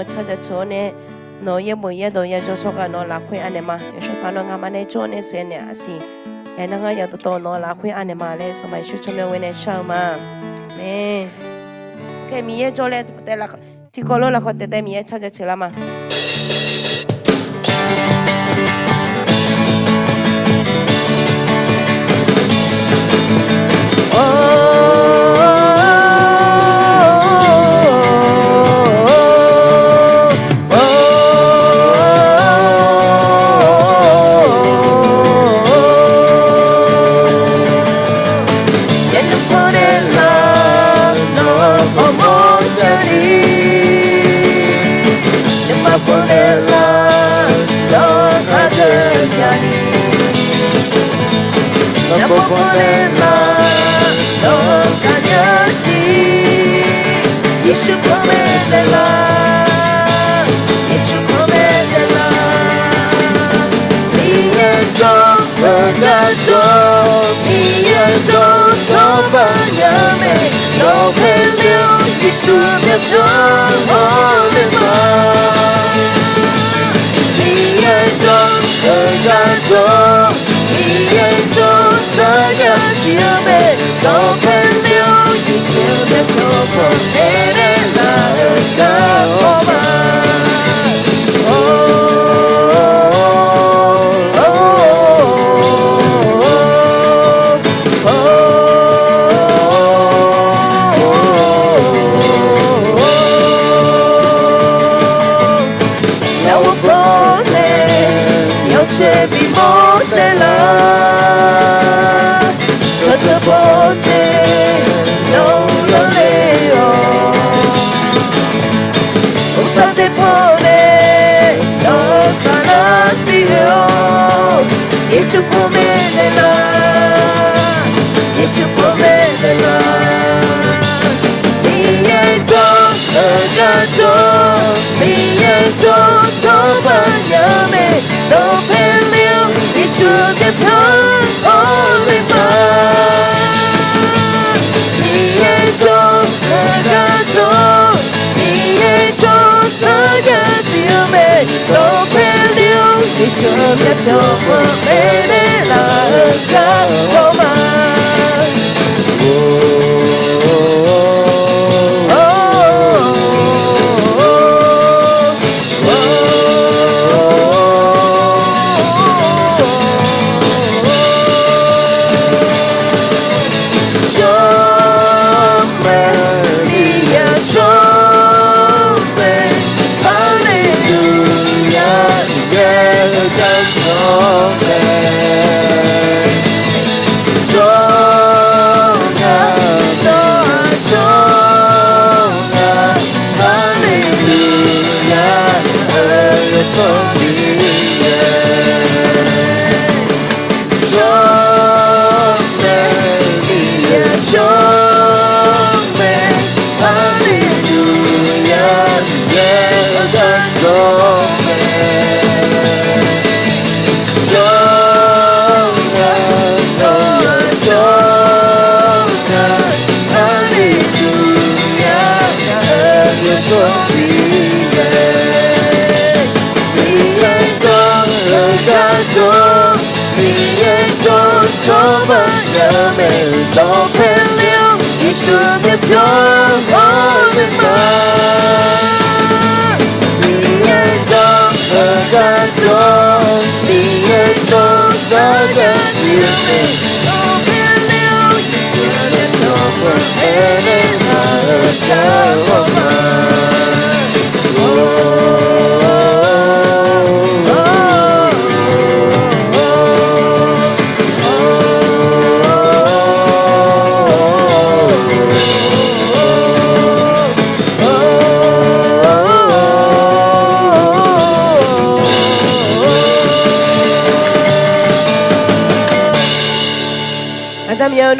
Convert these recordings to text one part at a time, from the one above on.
찾아 전에 너의 뭐에 너의 조소가 너 라쿠이 안에마 여쇼사노 가만에 전에 세네 아시 에나가 야도 너 라쿠이 안에마레 소마이 슈초면 왜네 샤마 네 케미에 졸레 때라 티콜로라 코테 때미에 찾아 칠라마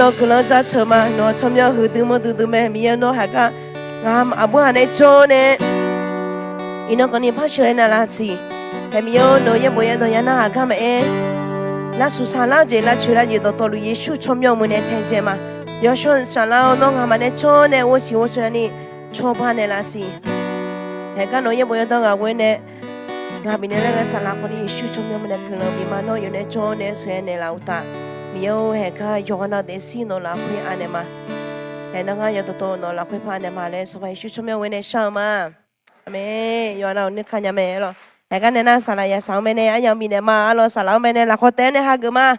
너 그런 자처마 너 처녀 흐드머드드매 미연노 하가 감 아부하네 전에 이너 거니 파셔에나 라시 해미요 너의 뭐야 너야 나 하가메 라 수살라제 라 추라제도 또루 예수 처녀문에 텐제마 여션 살라오 너 하마네 전에 오시 오스라니 초반에 라시 还看侬也不要到个问呢。那边那个沙拉可以修成么么的可能比嘛侬有那做那些那老大，没有还看有那的事侬拉会安的嘛，还那个有多多侬拉会怕的嘛嘞，所以修成么问的少嘛，没有那你看见没了？还看那沙拉也上面呢，要比的嘛，阿罗沙拉面呢拉可带呢哈个嘛。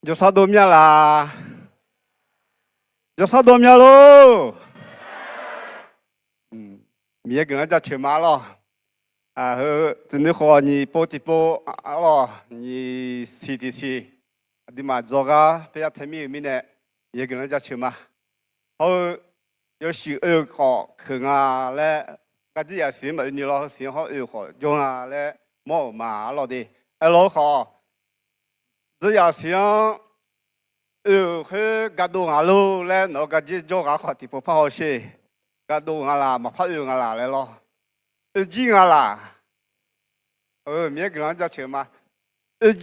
有啥多面啦？有啥多面喽？明跟人家吃嘛咯，啊和真的好你包一包啊咯，你吃一吃，你嘛做个不要太面呢，也跟人家吃嘛。好有时好去啊嘞，个只也是嘛，你老先好好用啊嘞，冇嘛咯的，老好，只要想。去格度牙路咧，我个只做牙学地不怕好些，格度牙啦，嘛怕用牙啦来咯，耳牙啦，明个人家吃嘛，耳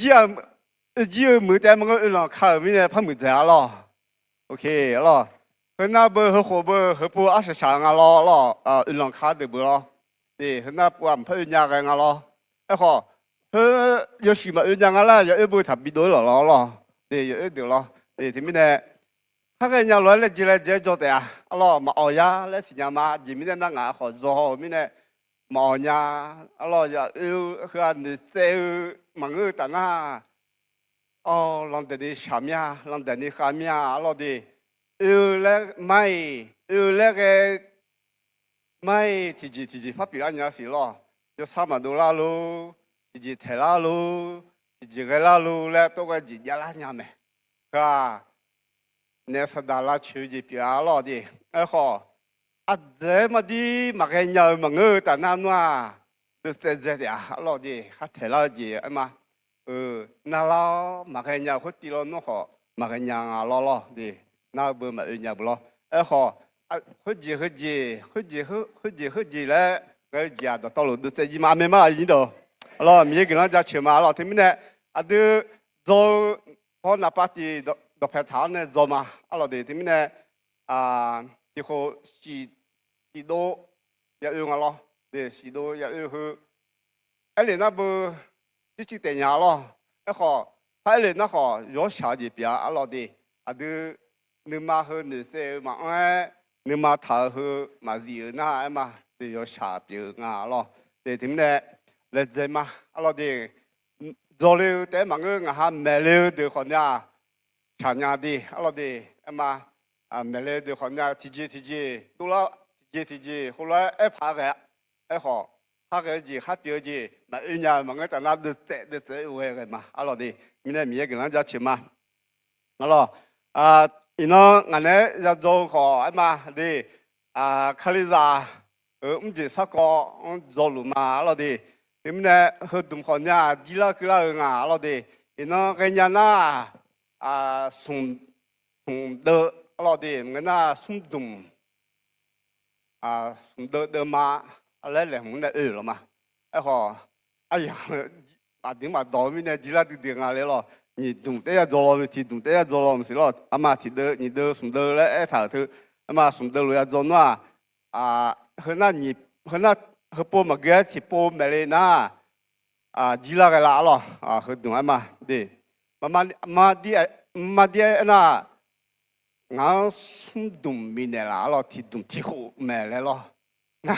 没得么个人看明天怕没得咯 ，OK 咯，和那不和火不和不20箱啊咯，人看得不咯，对，和那不怕人家个咯，哎好，和有时嘛人家个啦，有不差不多了咯，对，有点咯。对，这边呢，他个人来了进来接做的呀，阿罗嘛熬呀，来新疆嘛，这边的那牙好做好，面呢毛呀，阿罗呀有和你在忙个的那，哦，让得你下面，让得你下面，阿罗的有那买，有那个买，提前发表人家是咯，有300多啦喽，提前提啦喽，提前个啦喽，来多个几家啦娘们。是吧？那是大拉出去表了的，哎好，啊这么的马个鸟么个在那嘛，都在的啊，老的还太老的哎嘛，那老马个鸟会地了弄好，马个鸟啊老的，那不马个鸟不咯，哎好，啊会几嘞，个家的道路都在一马没嘛一头，老米给人家吃嘛，老他们呢啊都做。我那把的都拍他呢做嘛，阿老的这边呢最后许多也用咯，对，许多也用去，而且那不就是等下咯，那好，而且那好有小的表阿老的，都你妈和女生嘛你妈他和嘛热那嘛都有小表啊咯，对，这边呢来这嘛，阿老的。做了แต่มันก็งาไม่เลยเดี๋ยวคนนี้ชาญาดีอะไรดีมาไม่เลยเดี๋ยวคนนี้ทีดูแลที后来爬个好爬个จี还表จีมาอื่นอย่างมันก็แต่ละเดือดเว้ยกันมาอะไรดีมีเนี่ยมีกันแล้วจะชิมมาอะไรอีน้องอันนี้จะ做ขอมาดีคาลิซาไม่ใช่สักก็做路嘛อะไรดี你们呢？和东方呢？几拉个啊？老的，因那个人呐送的，老的，我那送东送的嘛，来我们那了嘛，哎好，哎呀，顶嘛到面呢，几拉的来了，你东得要做了，东得要做了，不是咯？嘛提的你的送的来哎头头，嘛送的路要做喏和那你和那。和波嘛个是波没嘞那几拉个拉咯和东爱嘛对，嘛的那俺送东没呢啦咯，提东提后没来咯，那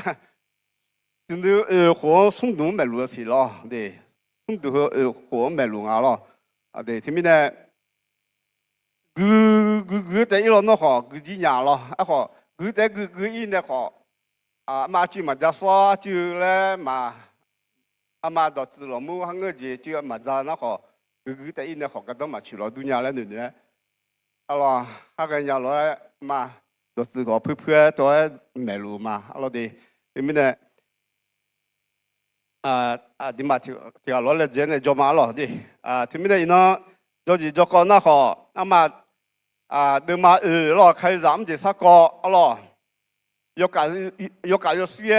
真的和送东没路是咯，对，送东和没路啊咯对，前面呢，在一路那好，几年咯，好，在一呢好。嘛就嘛就说就嘞嘛，嘛到自了木行个就嘛在那好，在一那好个都嘛去了度假了对不对？啊咯，那个人来嘛， ตัวสื่อก็เพื่อตัวแม่รู้มาเราดีทีนี้เนี่ยดิมาที่เราเล่นเจนเนี่ยจบมาแล้วดิทีนี้เนี่ยเนาะจก่อนนะขอมาเดินมาเราใครจำจะสักก็เรายกเสีย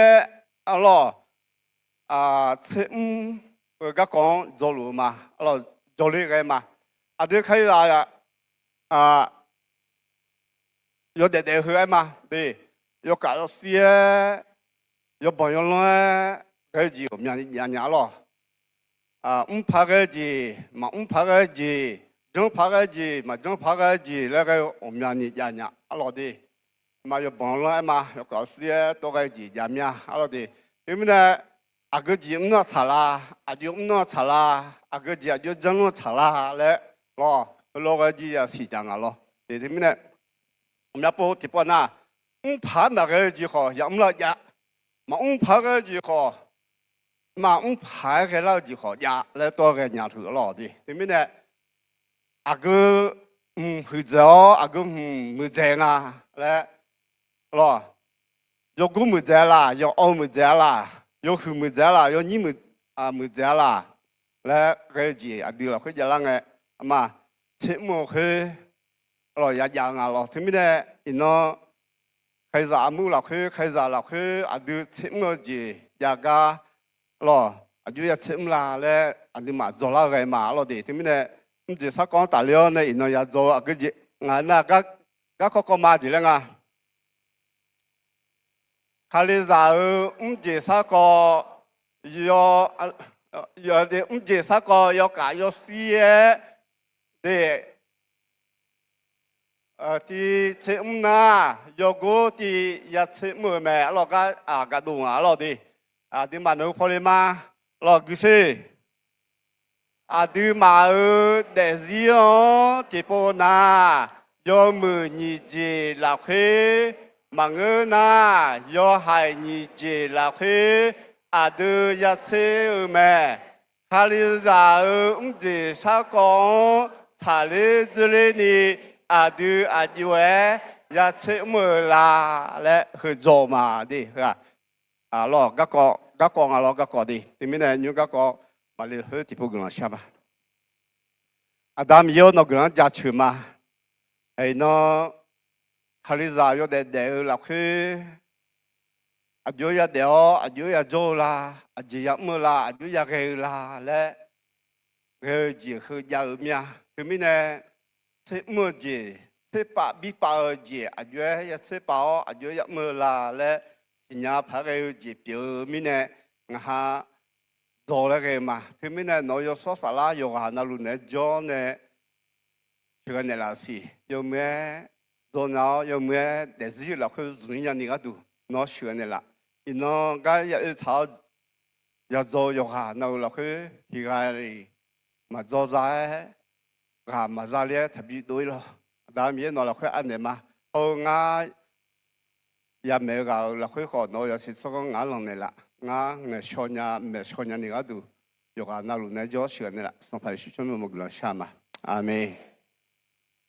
เราเชื่อก็ก่อนจรู้มาเราจรู้ไงมาเดี๋ยวใคร有点喝嘛，对，有搞到些，有朋友呢，个子我们娘了，拍个子，嘛拍个子，正拍个子，嘛正拍个子，那个我们娘，老的，嘛有朋友嘛，有搞些多个子娘，老的，因为呢，个子唔那查啦，就唔那查啦，个子就正那查啦嘞，咯，老个子也是这样咯，对对呢。我们不提不那，拍那个就好，也唔了呀，嘛拍个就好，嘛拍个了就好呀，来多个伢头老的，对不对？个会做，个没在啊，来，咯，要个没在啦，要熬没在啦，要后没在啦，要你没在啦，来个就对了，会这样个，嘛，切莫去。เราอย่างเราถึงไม่ได้อินโนใครจะมุ่งเราคือใครจะเราคือดูเชื่อมจีอยากก็เราดูอยากเชื่อมลาและดูมา做那个嘛เราดีถึงไม่ได้ไม่ใช่สักคนตาเลี้ยวเนี่ยอินโนอยาก做ก็จีงานน่ะก็มาจีเลยไงใครจะไม่ใช่สักคน要的ไม่ใช่สักคน要การ要เสียเดที่เชื่อมน่ะโยกุที่อยากเชื่อมแม่เราก็กระดูกเราดีที่มาหนูพอดีมาเรากุศลที่มาเดซิโอที่ปน่ะโยมือนิจิลักเฮมังเงินน่ะโยหายนิจิลักเฮที่อยากเชื่อแม่ใครจะไม่สักคนทะเลจุเลนี่ดูอยู่อยากเชื่อมือลาและคือโจมาดิค่ะเราก็เราก็ดีที่มีเนี่ยยูก็มาเลยคือที่พวกเราใช่ไหมดามยอนกเราจะชื่อมาไอ้น้องคาริซาโยเดเราคืออยากเดียวอยากโจลาอยากมือลาอยากเฮลาและเฮจีคืออยากเมียที่มีเนี่ยเชื่อมือจีเชื่อปะบีปะจีอยากเชื่อปะอยากมือลาและสิญญาพักจีเปียวมีเนี่ยงาโจเลยกันมาที่มีเนี่ยน้อยสอสลายอยู่หานารุเนี่ยจอเนี่ยเชื่อเนี่ยละสิอยู่เมื่อโจนาอยู่เมื่อเดี๋ยวสิเราคือจุนยันนี่ก็ดูน้อเชื่อเนี่ยละอีน้องก็อยากท้าอยากโจอยู่หานารุเราคือที่ไงมาโจใจมาซาเลียทบีด้วย咯แต่มีนอเราค่อยอันเนี่ยมาเอาง่ายยามเมื่อเราค่อยขอน้อยสิสก็งานลงเนี่ยละงานเนี่ยชนยาเมื่อชนยานี่ก็ดูอยู่กันนั่นลุเนี่ยจ่อเชื่อเนี่ยละสงสัยชุดมันมุกละใช่ไหมอาเมน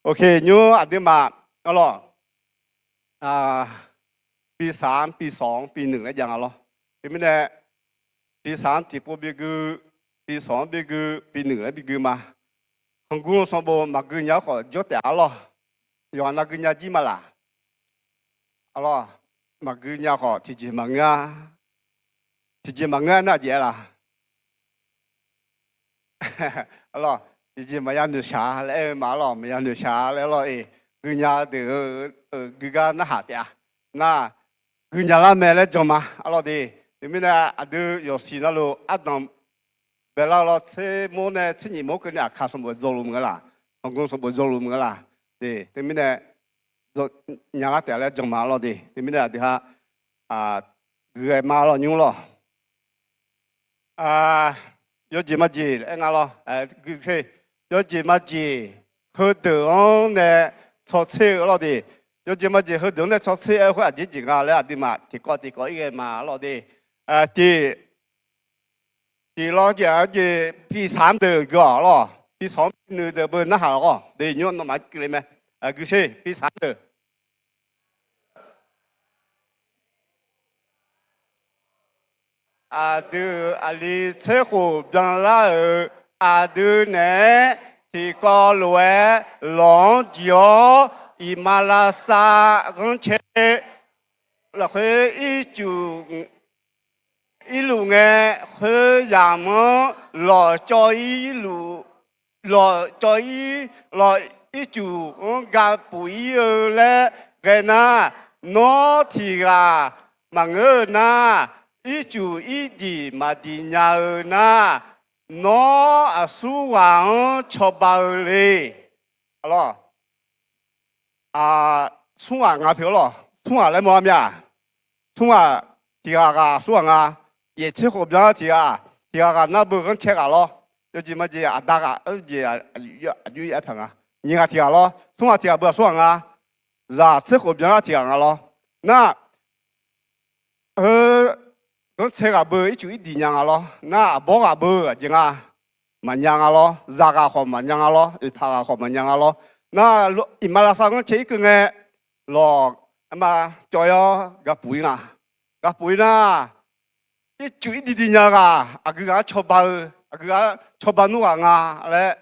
โอเคยูอันนี้มาก็รอปี3ปี2ปี1แล้วยังอ่ะรอที่ไม่ได้ปี3ที่ปุ๊บปี2ปี1แล้วปีมาของกูสมบูรณ์มากุญยาขอจดแต่อะไรย้อนนักกุญยาจีมาละอะไรมากุญยาขอที่จีมังงาน่าเจ๋อละอะไรที่จีมายันดูชาแล้วมาหล่อมายันดูชาแล้วเรากุญยาเดือกุญยาหน้าหาเดียน่ากุญยาละแม่แล้วจมาอะไรดีที่ไม่ได้ดู有时那路当เวลาเราเชื่อโมเนี่ยเชื่อนี่โมก็เนี่ยข้าสมบูรณ์โจลุมกันละของกูสมบูรณ์โจลุมกันละดีที่มีเนี่ยยังละแต่ละจังมาเราดีที่มีเนี่ยที่ฮะเกี่ยมาเรายุ่งเรายอดจีมาจีเอ็งเราคือยอดจีมาจีเขาเดินเนี่ยชดเชยเราดียอดจีมาจีเขาเดินเนี่ยชดเชยเขาอาจจะจริงอะไรดีมาที่ก็อีกมาเราดีที่เราจะปี3เดือนก็หรอปี2ปี1เดือนเป็นน่าหรอเดี๋ยวย้อนมากี่เลยไหมคือใช่ปี3เดือน阿德阿里车祸变了阿德呢？提高了龙角伊马拉萨跟切，那会一路呢会让么老教一路老教老一组个不一样嘞，个那哪提个忙儿那一组一地嘛地伢儿那。nó su hoàng cho bao lì alo su hoàng ngà thiếu lo su hoàng lấy mua mía su hoàng thì à su hoàng也吃火边thì那不跟切个咯有几么几大个几有一盆你个提咯su hoàng提不su hoàng ra吃火边提咯那我车个不一就一点样咯，那包个不就蛮样咯，扎个好蛮样咯，一拍个好蛮样咯。那伊马拉萨我车一个呢，咯，嘛就要个背个背啦，一就一点样个个抽包努嘞，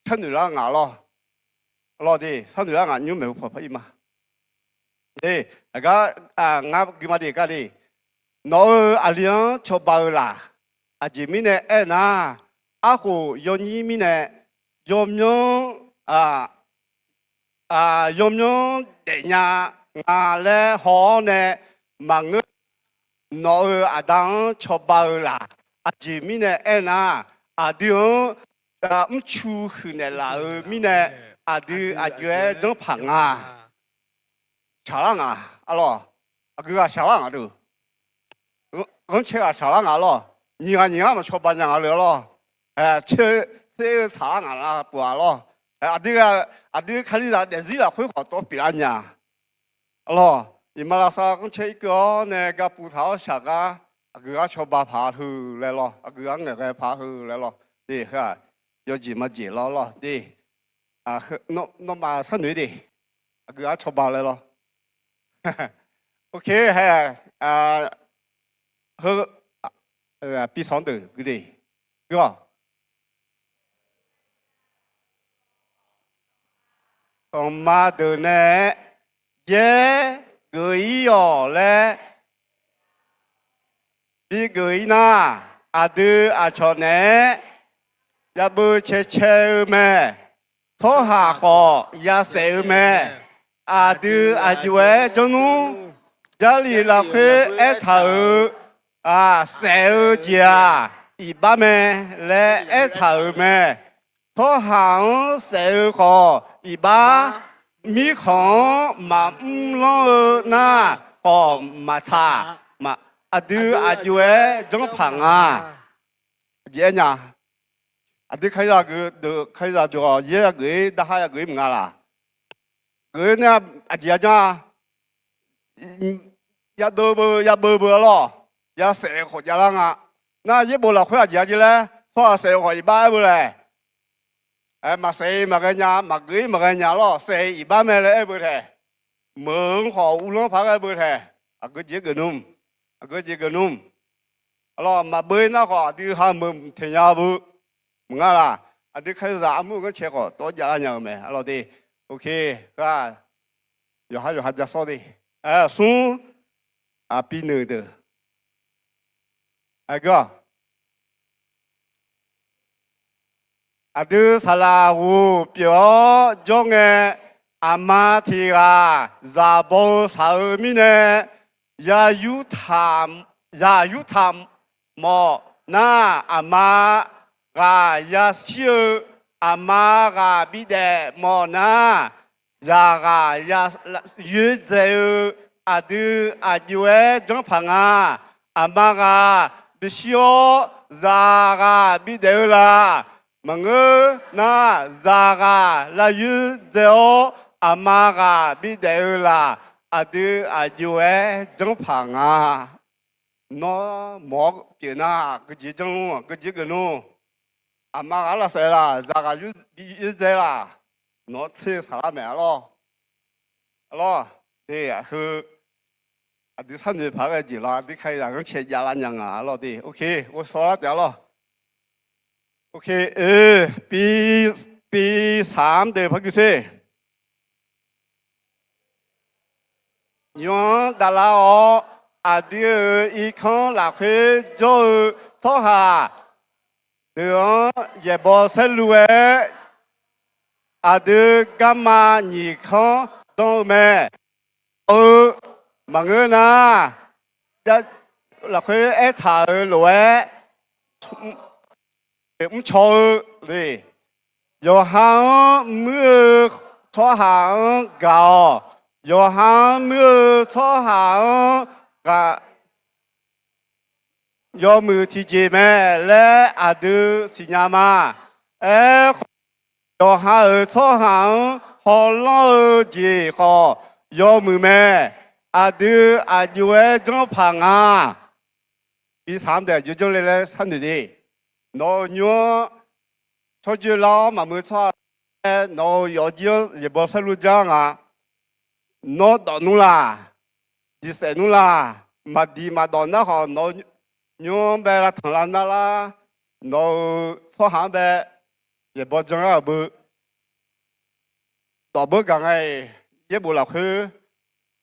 看女啦咯，咯的，看女啦你没有婆婆嘛？诶，那个我给嘛的个的。nó aliang cho bao la aji mine na ako yoni mine yomyo yomyo de nya nga le ho ne mang no adang cho bao la aji mine na adio chu hu ne la mine adu ajue dong phang chalang alo aga chalang adu我吃个小浪咯，你嘛吃半样咯，吃茶浪啦不咯，这个看你电视啦会好多别人呀，咯，伊马拉萨我吃一个那个葡萄小个，个吃把爬头来咯，个那个爬头来咯，对哈，有几么几咯，对，那嘛生女的，个吃把来咯，OK 还和比上头个的，对吧？上马头呢，也个一样嘞，比个一呐，错呢，也不切咩，错下好也少咩，就为中午，家里老会头。小姐，一般咩来一头咩，拖行小河一般米糠嘛啷那哦嘛茶嘛就诶中胖爷呀，开始个开始就爷个打下个唔啦，个呢爷呀，也不咯。也社会家人那一部落会家子咧，说社会一般不嘞，嘛社嘛个伢，嘛鬼嘛个伢咯，社一般咩嘞不嘞，门好乌龙拍个不嘞，个几个弄，个几个弄，咯嘛背那个就还门天涯不，唔啦，就开始阿木个切个多家人咩，咯的 ，OK， 是吧？有还在说的，送比你的。个，萨拉乌表中的阿妈提啊，扎波萨尔米呢，也有他么那阿妈也修阿妈比的么那，也越走就会中胖阿妈必须要zaga bidela mangga na zaga la yuzeo amaga bidela ajue jongpang no mo pina ke ji gnu amaga la se la zaga yuzela no chi sa me lo de 你参与拍个几了，你可以让人切压了娘啊，老弟。OK，我说了掉了。OK，B3的拍个谁？用达拉哦，第一看拉回就坐下，也不是路诶，第干嘛你看懂没？mọi người nè, là khơi ép thở lúa, cũng cho đi, rồi hàng mưa cho hàng gạo, rồi hàng mưa cho hàng gà, rồi mưa thì gì mà lẽ đưa xin nhà mà, rồi hàng cho hàng họ lo gì họ, rồi mưa mà đưa vừa trong phòng à, đi sắm để vừa trong này sắm được đi, nó nhớ cho chú lão mà mới cho nó có nhiều也不是路上啊，nó đón nó là đi xe nó là mà đi mà đón nó họ nó nhớ bé là thằng lan là nó cho hàng bé也不正啊不，到不刚哎也不老去。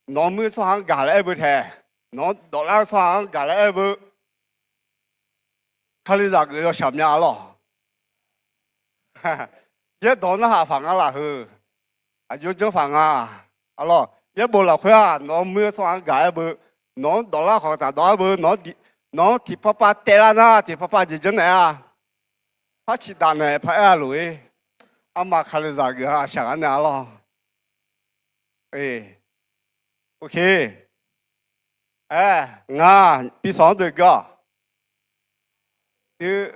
nó mới cho hàng gà lại bự thế, nó đó là cho hàng gà lại bự, khai lý ra cái đó sắm nhà lo, cái đó nó hạ phẳng là hư, vô trong phẳng lo, cái bộ là khoa, nó mới cho hàng gà bự, nó đó là họ ta đó bự, nó thì papa tê la na, thì papa gì chứ này phát chỉ đàn này phải lùi, mà khai lý ra cái sắm nhà lo, OK， 比上这个，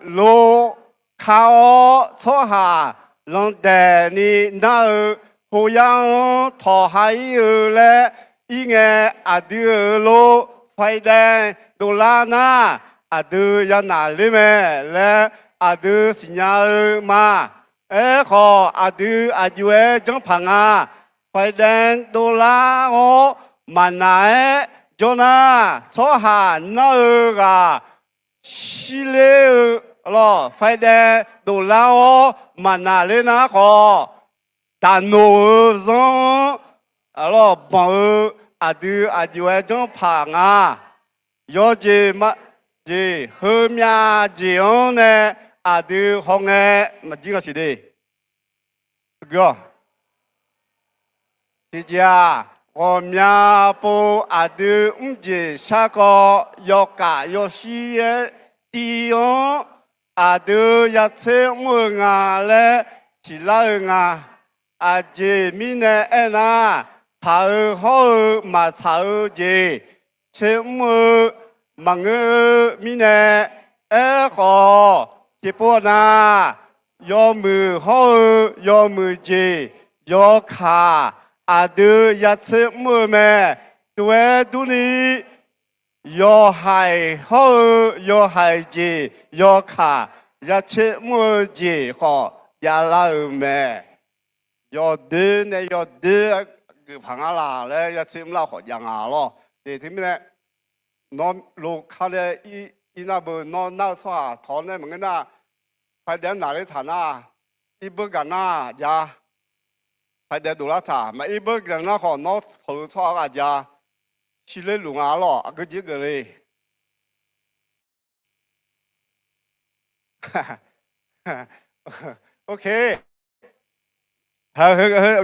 路靠坐下，让带你那好样讨还有嘞，一眼的路快点都拉那的要哪里面嘞的新娘嘛，好的就正旁快点都拉哦。mà nãy cho na số hàng nó xí lê lo phải để đồ lao mà nãy lên nó có đàn nô giống lo bảo đưa đưa trong phòng có gì mà gì hôm nhà gì ông này đưa không nghe mà chỉ có gì đi được thì chưa我们不的这下个要改要西的地方的一切我嘞是哪这面的炒好嘛炒这切我忙个面的好这波要么好要么这要卡。đưa ya chế mưa mẹ tuổi tu ni yo hai ho yo hai gì yo khả ya chế mưa gì họ ya la mẹ yo đưa này yo đưa cái phẳng là lấy ya chế mưa họ yang lo để thế này nó lô khá là na bờ nó nào sao thọ này mình na phải đến nào để thằng bữa gần ya phải để đủ là thà mà ít bữa gần nó còn nó thử cho cả nhà chỉ lấy lủng lo cái gì cái này OK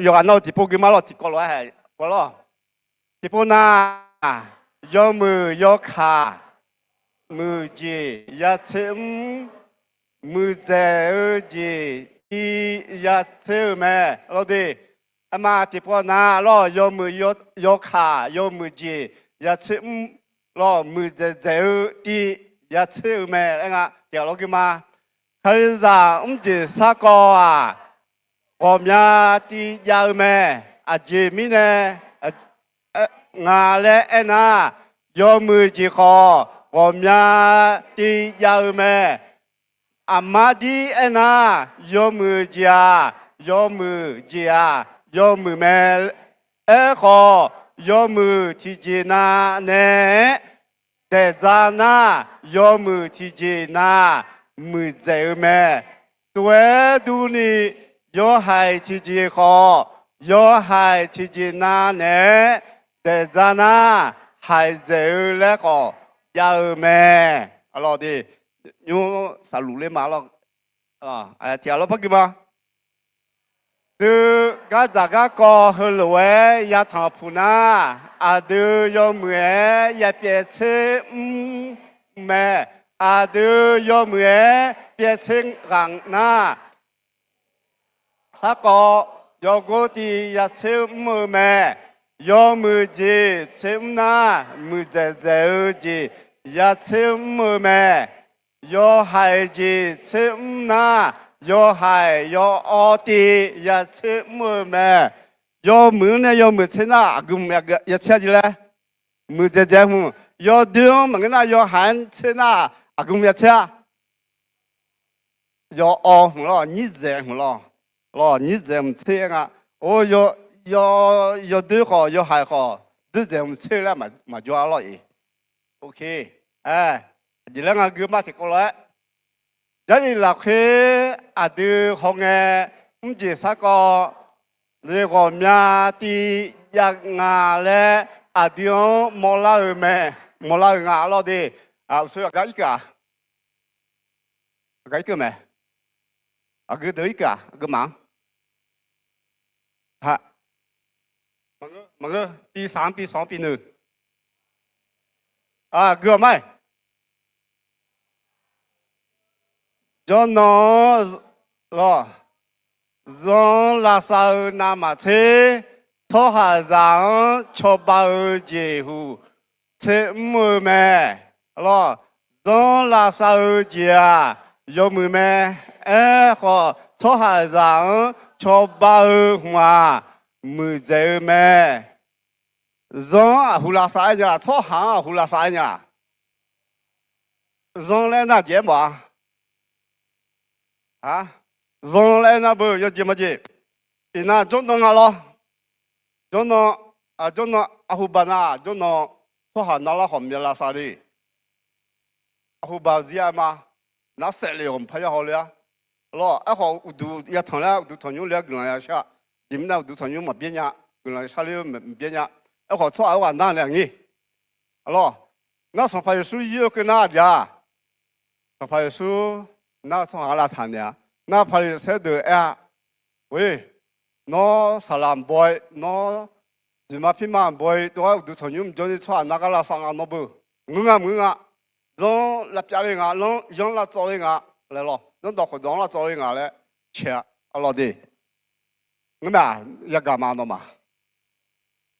giờ anh nói thì bố cái mà lo thì có lo hay có lo thì bố na yo mưa yo khả mưa gì ya chém mưa dễ gì đi ya chém mẹ lo đi mà thì bữa na lo yo mưa yo khả yo mưa gì ya chém lo mưa dễ đi ya chém mẹ anh ạ tiểu lo cái mà bây giờ chỉ sao có我们的家们姐妹呢，俺嘞那要么就好，我们的家们阿妈的那要么家，要么家，要么们好，要么提前那呢，在家那要么提前那没在咩，对都你要还提前好，要还提前那呢，在家那还在那个要咩，阿老弟，用啥路来嘛咯？啊，哎，听了不给吗？từ các giá các co hơi lúa ya thọ phù na từ yo mẹ ya bia chế mẹ từ yo mẹ bia chế răng na sa co yo go ti ya chế mẹ yo mẹ gì chế na mẹ dễ gì ya chế mẹ yo hai gì chế na yo hai yo o ti ya che mu me yo mu ne yo mu che na gum ya che ji le mu je je mu yo du ma na yo han che na gum ya che yo o mu lo ni je mu lo ni je mu che nga o yo du ho yo hai ho du je mu che la ma jo lo yi okay ji la nga gum ma ti ko le giờ này là khi từ hôm nay chỉ sao có người có nhà thì giặc ngà lẽ từ mua la ngà lo đi số cái mẹ cái đấy cả cái mảng hả mà cái pi 3 pi 2 pi 1cái mày cho nó rồi do là sao nam mà thế thọ hà giang cho bao giờ hu thế mưa mẹ rồi do là sao gì do mưa mẹ họ thọ hà giang cho bao hoa mưa giờ mẹ do hu là sao nhỉ thọ hà hu là sao nhỉ do lên là gì mà rong lại na bơ yo gì mà gì, ina trong đó ngalo, trong đó ahubana, trong đó số hàng nào là hòm là sao đi, ahubazia mà, na sẽ liền phải học liền, lo, học du ya thằng là du thằng nhung liền gần là sao, điểm nào du thằng nhung mà biến nhá, gần là sao liền biến nhá, học số ở ngoài nào liền nhỉ, lo, na sang phải suy yếu cái nào vậy, sang phải suy na从阿拉谈的，那拍的车的哎，喂，那萨兰 boy， 那什么匹马 boy， 都从你们这里穿那个拉上啊那不，让拉表的啊，让拉做的啊来了，让到活动拉做的啊来切阿老弟，我们啊也干嘛的嘛，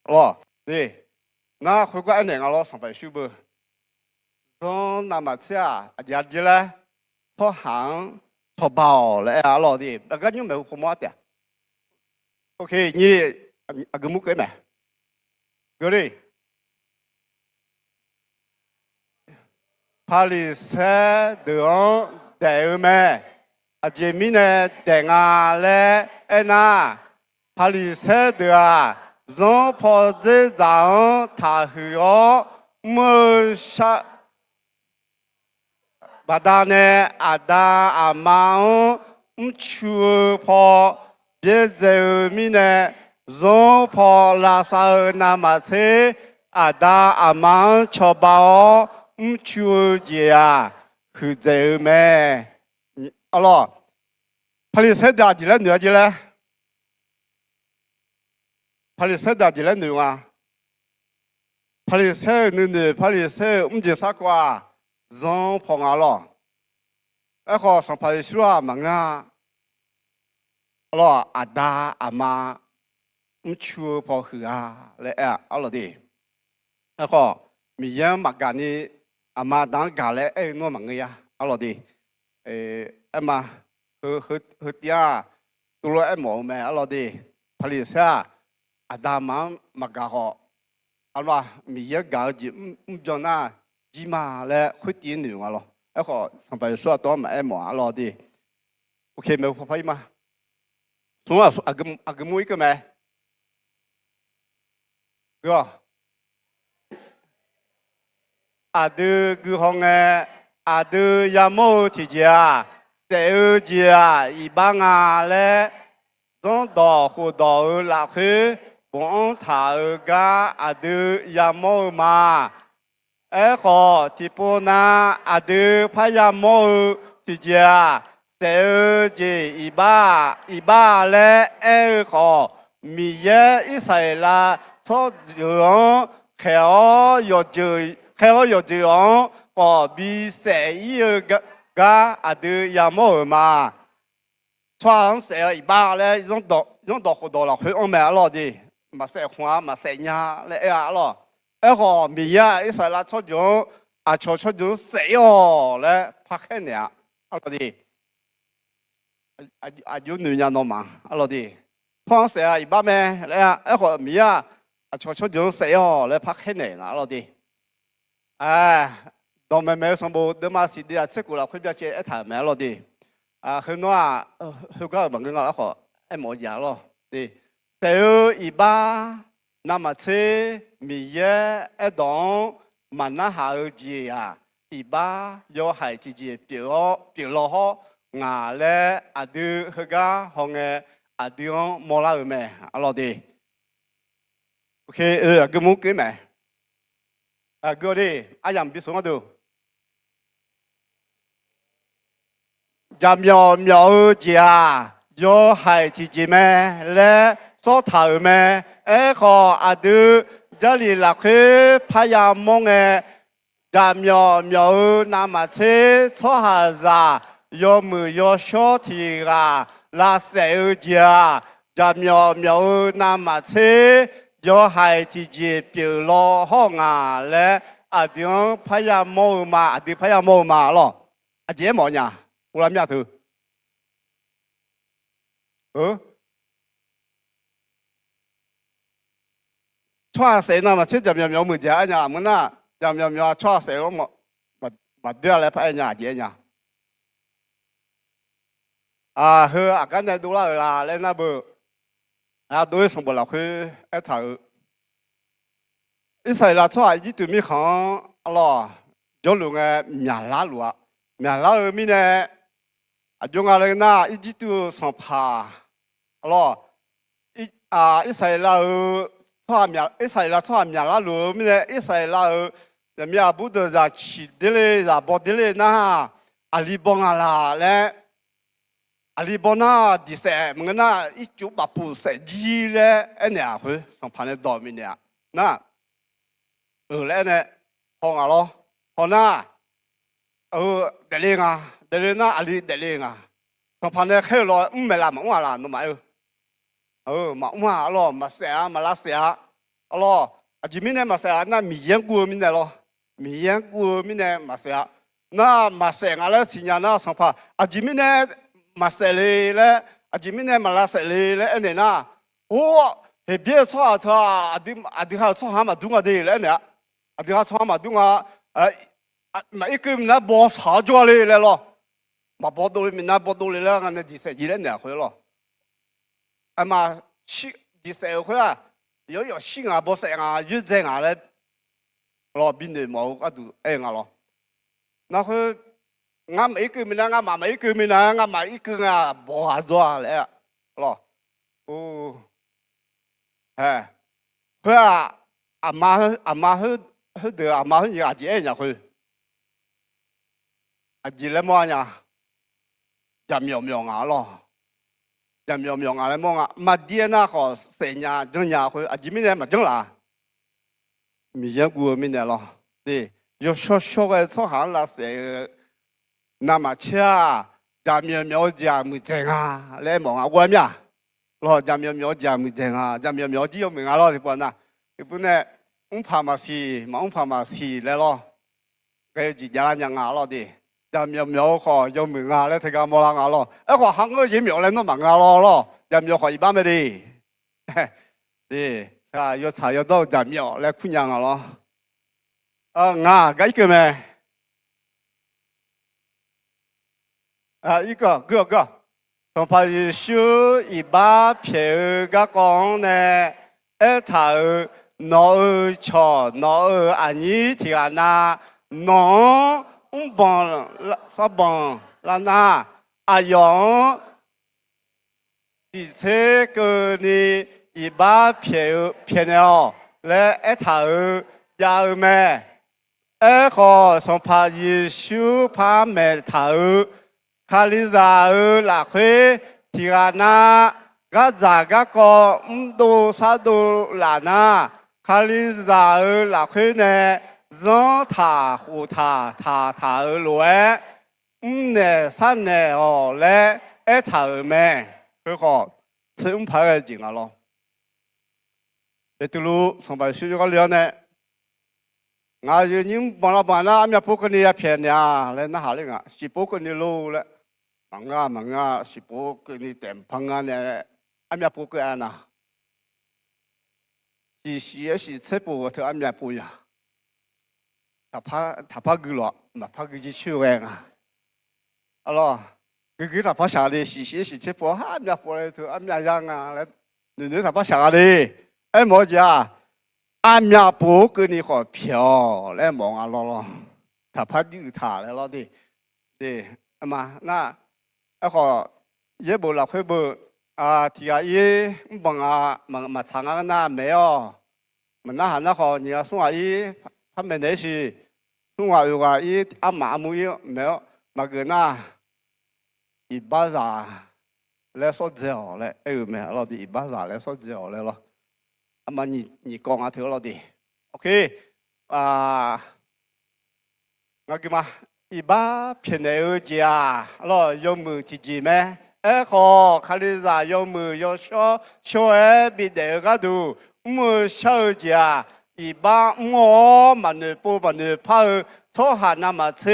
哦，对，那回过一年啊，老上班修不，让那么吃啊，日子嘞。thọ hàng thọ bào lại lo đi, là cái những mẹ không mua tiền, ok như cái mũ cái mẹ, cái đi, Paris sẽ được đại mẹ, chỉ mình đại ngà lẽ na, Paris sẽ được, giống phò dễ dàng thà hứa mơ sa bà ta nè ada amang chua phò biết giờ mi nè giống phò là sao nam mà thế ada amang cho bao chua gì cứ giờ mẹ alo Paris sẽ đạt gì lên nữa chứ lẽ Paris sẽ đạt gì lên nữa mà Paris sẽ nữa Paris sẽ chỉ sao qua giống phong à lo, ấy họ sang phải sửa mà ngã, lo ada ama, chưa phò hử lại lo đi, ấy họ mình nhớ mặc cái này ama đang gà lại nó mà nghe lo đi, mà hử tia, tôi lo mỏ mẹ lo đi, phải sao ada mà gà họ, lo mình nhớ gà gì cho na chỉ mà là khuyết điểm nhiều à lo, ấy họ sang phải số đó mà em mỏ lo đi, ok mình phải mà, số cái mũi cái mẹ, 哥，阿德哥红诶，阿德亚莫提家，塞尔家一帮啊嘞，从到后到拉去，帮他尔家阿德亚莫嘛，好，提波那阿德帕亚莫提家，塞尔家一把嘞，好，米耶伊塞拉。操场开好要就个比赛一个阿都也冇嘛，创赛一把嘞，用到好多了，会安排了的，嘛赛花嘛赛伢嘞呀咯，好米呀一赛啦操场操场赛哦嘞，拍开呢，阿罗的，有女人喏嘛，阿罗的，创赛一把咩嘞呀，好米呀。操场赛哦，来拍开呢，阿罗的，当妹上部德玛西的吃过了，会比较接一台买了的，很多很高门个好，冇嘢咯，的，赛一把，那么车米耶一档，慢那下子呀，一把要系自己表落好，牙咧阿都佢家行嘅阿都冇啦咩，阿罗的。OK, cái mũ cái mẹ. Go đi, ai làm biết xuống đâu. Jam yo chia, yo hai chỉ mẹ, le số thầu mẹ, khó à du, giờ đi là khi phải làm mong jam yo nam mà chế số hà ra, yo mù yo số thì ra, là sẽ chia, jam yo nam mà chế yo hai chỉ biểu lo ho ngà lẽ à tiếng phải làm mô mà à tiếng phải làm mô mà lo à dễ mò nhà u làm nhà thử choa sẽ nào mà chết chậm nhầm mười giờ nhà muốn na nhầm choa sẽ nó mà đưa lại phải nhà dễ nhà hơ cái này đúng là lên na bờ đối xong bộ là khi ở thầu ít sai là cho ai tụi mình không lo cho luôn nhà lá ở mình nè dùng ở đây na ít tụi xong pa lo ít sai là ít sai là cho nhà lá luôn mình nè ít sai là nhà bố được ra chỉ để ra bỏ để na ali bông à là Alibona dise mengena itu bapu seji le ene aku sampane domine na le ne hong alo hona delina ali delina sampane khelo mmela ma la no mai ma alo ma se ma la se alo ajimine ma se na mi yen gu mi ne lo mi yen gu mi ne ma se na ma se ngala sinya na sampa ajimine masele le ajimine malasele le ene na he bie chwa tha adi ha chwa ma dunga de le ne adi ha chwa ma dunga ma ikum na bo sa jo le lo ma bo do mi na bo do le la ne di se ji le ne khoi lo ama shi di se khoi yo xin a bo se nga yu ze nga le lo bin de mo ka du nga lo na khoi ngắm mấy cái mình ngắm mà mấy cái mình ngắm mà mấy cái bỏ ra lại lo hơi hơi được hơi nhiều gì ấy nhỉ hơi gì lấy mua nhỉ jam nhiều ngà lo jam nhiều ngà lấy mua mà đi na họ xây nhà trong nhà hơi gì mình mà trong là mình giờ của mình lo đi有小个做行了是。那么吃家苗家没挣啊，来忙啊，我咩？咯家苗家没挣啊，家苗只有名啊咯，日本啊，日本呢，怕嘛是，怕嘛是来咯，佢自家人啊咯的，家苗可有名啊，咧睇下冇人啊咯，個行個疫苗咧都問啊咯，家苗可一般咩的，對，要查要到家苗來困人啊咯，解決咩？一个，上怕是修一把票个讲呢，头 nó cho nó anh thì na nó bằng sao bằng là na ayong thì thế cái này iba phiền nhau lẽ thảo ya mẹ khó sống phá Giêsu phá mẹ thảo khali ra là khuê thì na gác giả gác có đô sa đô là na khali ra là khuê nè gió thả hồ thả ở lúa nè san nè lẽ thảo mẹ cái khó sớm phá cái gì lo để từ lúc sống bài sư cho con liền nè ngài những bọn nó em bố cái này phiền nhà lên nó hả lên à chỉ bố cái này lâu lệ mang ngà chỉ bố cái này tiền phăng anh này em bố cái anh à chỉ sẽ bố thì em bố ya thà phá cái lo mà phá cái gì chịu anh à alo cái thà phá sao đi chỉ sẽ bố em bố thì em yang à lên nữ thà phá sao đi em 뭐지 anh nhà bố cái này họ phiền lại mong à lo thà phá như thà lại lo đi mà na họ ye bố là phải bố thì ye bằng mà sáng na mấy mà na hắn họ nhiều xuống ai phát minh đấy gì xuống ai rồi ai mà mua mấy mà cái na ba giờ lại số giờ lại mấy lo đi ba giờ lại số giờ lại lo mà你讲啊，听了的 ，OK， 我叫嘛，一把偏来而家，咯有木提起咩？好，看你咋有木有小比那个多，木小家一把我们的不把的跑，错下那么车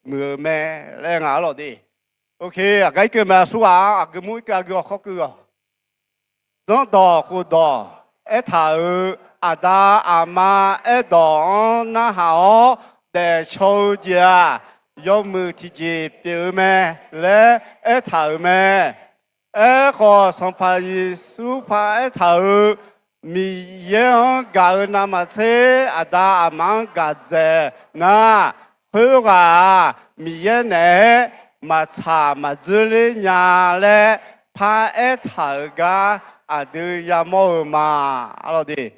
木咩来伢了的 ，OK， 啊，个嘛说啊，个每个好个，当到好到。thảo đã mà đó na hảo để cho gia dùng mực thì chỉ biểu mẹ lẽ thảo mẹ khó sống phải su phải thảo mi yên gạo nam mà thế đã mang gạo dễ na hứa cả mi yên này mà cha mà giữ lấy nhà lẽ phải thảo cả ada yang mau ma, alo di,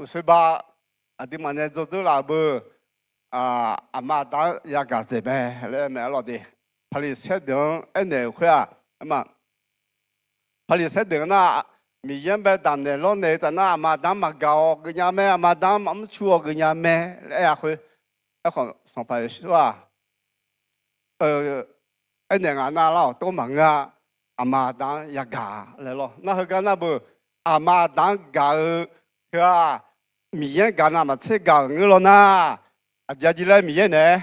usai ada mana jodoh lah ber, ama dah ya gaze be, le me alo di, paling sedang ene kuya, ama paling sedang na, mian be dan ne lo ne, dan ama dan magau genya me, ama dan amcuo genya me, le ya kuy, aku sampai suah, ene ngana lau, tu manga. Ama dan ya ga le lo na he ga na bu ama dan ga ka mi yan ga na ma che ga ngi lo na a ja ji le mi yan ne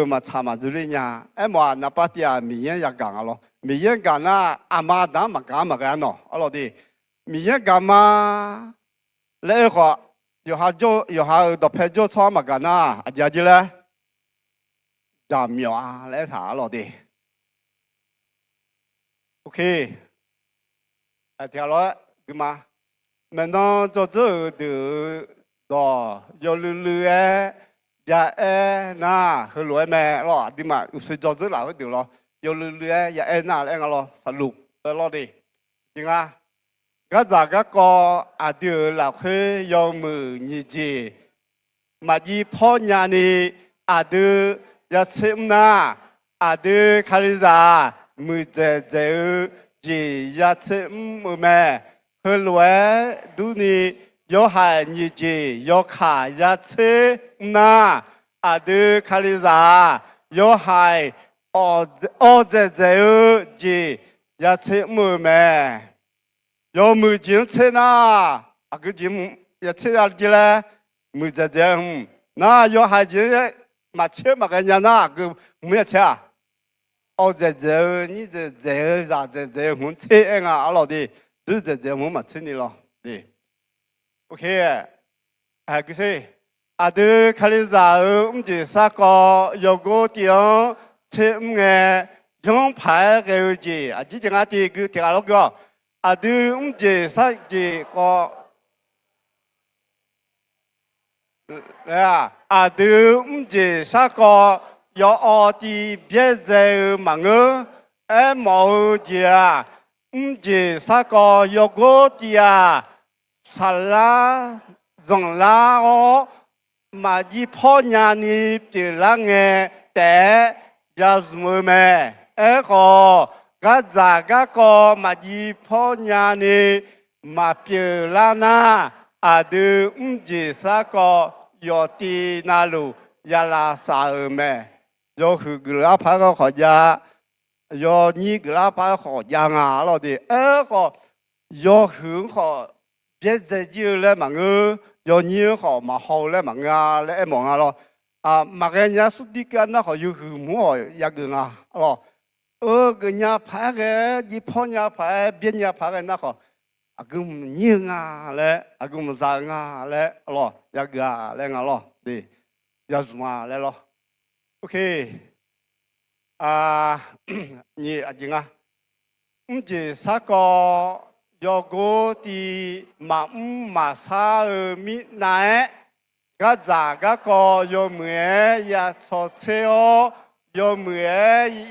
ma cha ma zu le nya e mo na pa tia mi yan ya ga lo mi yan ga na ama dan ma ga no a lo di mi yan ga ma le kho yo ha do phe jo cho ma ga na a ja ji le ja myo a le tha lo di OK， theo đó cái mà mình nó cho tự từ đó yêu lư ya na hơi lúa mẹ lo đi mà usai cho tự là cái điều lo yêu lư ya na lại nghe lo sẵn lục lo đi chính à cái giá cái co điều là khi yêu mừ như gì mà đi phò nhà này điều ya xem na điều khai ra mười giờ chỉ ya xem mẹ hơi lúa đu ni yo hai như gì yo khá ya xem na đưa khai ra yo hai ở giờ gì ya xem mẹ yo mười chín xem na cái gì ya xem gì là mười giờ na yo hai gì mà xem mà cái nhà na cái mười xem giờ你这啥这红车啊，老弟，都这我们吃你了，对，OK， cái gì，都看你咋就啥个有个地方吃用牌个gì，之前我哋佢听下嗰個阿都这啥这个，阿都这啥个要奥的别在忙个，毛这这啥个要过的啊，啥啦，种啦哦。mà đi phò nhà ni bị là nghe té ya zmu me ko ga za ga ko mà đi phò nhà ni mà bị là na adu ji sa ko yo ti na lu ya la sa me yo hu gra pa ko kho ya yo ni gra pa kho ya nga lo di ko yo hu kho biết gì chứ lên mà ngư yo nhiều họ mà hậu lên mà nga lên em mong lo mà cái nhà xuất đi cái nó họ yêu hư mua ya cái nga lo cái nhà phải cái đi phong nhà phải bên nhà phải cái nó họ cái nhiều nga lên cái già nga lên lo ya cái lên nga lo đi ya zuma lên lo ok nhỉ anh nga chỉ sao có yo go ti ma sa mi na ga za ga ko yo mue ya so che o yo mue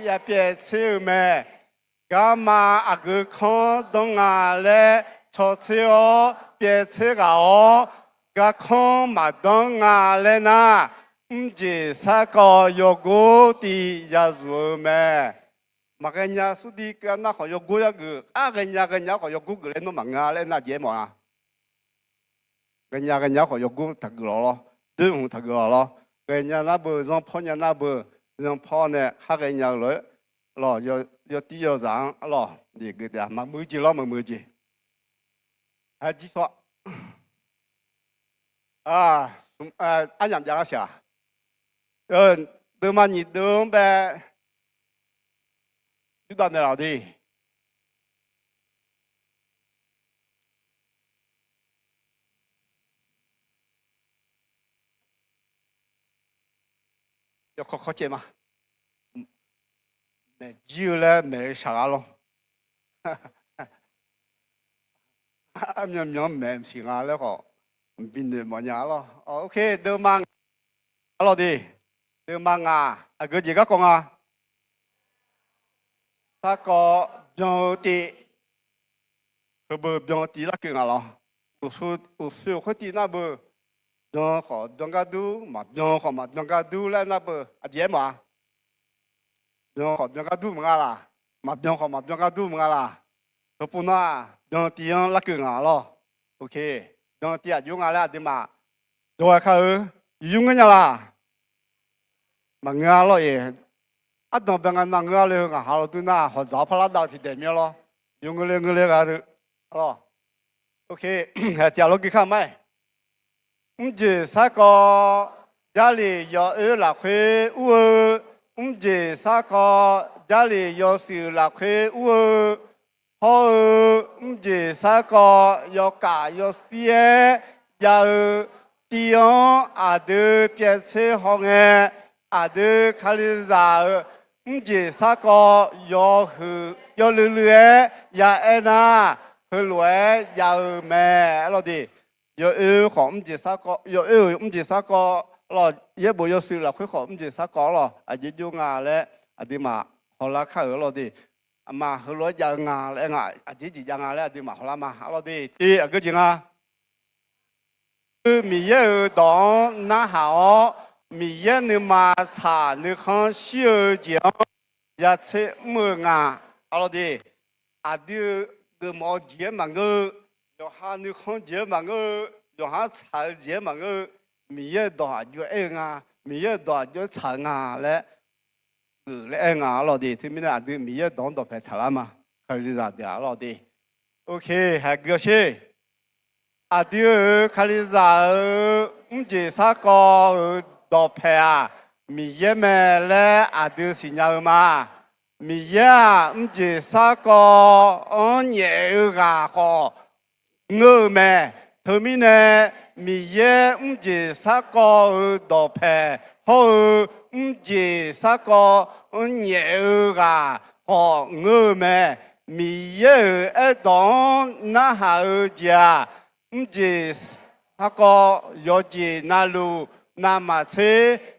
ya pie che me ga ma a gu khon dong a le cho che o pie che ga o ga khon ma dong a le na ji sa ko yo go ti ya zu me makanya sudi kana ko yogo ya gu ganya ko yogo gu le no manga le na je mo a ganya ko yogo ta gu lo de mu ta gu lo ganya na bu zong pho nya na bu zong pho ne ha ganya lo yo ti yo zang lo ni gu da ma mu ji lo mu ji a ji so anh làm gì sao từ mà nhị đường bé chúng ta nào đi có khó chơi mà mẹ chiêu là mẹ sao lo anh nhầm mẹ xí ngà là họ bình thường mà nhá lo ok đưa mang lo đi đưa mang cái gì các con ta có biong tì cái bờ biong tì là cái lo một số cái tì na bờ biong họ biong cá đu mà biong họ mà biong cá đu là na bờ gì mà biong họ biong cá đu mà là mà biong họ mà biong cá đu mà là cái bún na biong tì là cái lo ok biong tì dùng là đi mà rồi khai dùng cái nhà là mà nghe lo gì nó bằng anh năng nghe lên à họ tu na họ giáo phá đào thì để miêu lo dùng cái lên cái lo ok trả lời cái khác mấy chỉ sao có gia đình có là khuê chỉ sao có gia đình có sự là khuê họ chỉ sao có cả có xe có tiền đưa tiền xe họ nghe đưa khai ra chỉ sao có có lưỡi ya ena lưỡi ya mẹ lo đi có không chỉ sao có không chỉ sao có lo ye bộ có sự là không chỉ sao có lo chỉ dùng lẽ đi mà họ là khai lo đi mà lưỡi ya lẽ chỉ ya lẽ đi mà họ là mà lo đi cái gì mi ye đó na hảo mi ye ni mà cha ni không siêu giang ya chế mưa alo đi đưa cái mỏ dễ mà ngơ yo ha ni không dễ mà ngơ yo ha cha dễ mà ngơ mi ye đó yo mi ye đó yo cha lẽ lẽ alo đi thì mình đưa mi ye đó phải thà mà khai ra đi alo đi ok hai cái gì đưa khai ra chỉ sao có đó phải mi ye mẹ lẽ đưa xin nhau mà mi ye chỉ sao có nhiều gà có ngơ mẹ thôi mi nè mi ye chỉ sao có đó phải họ chỉ sao có nhiều gà có ngơ mẹ 米耶一当那哈尔家，这那个要去那路那马车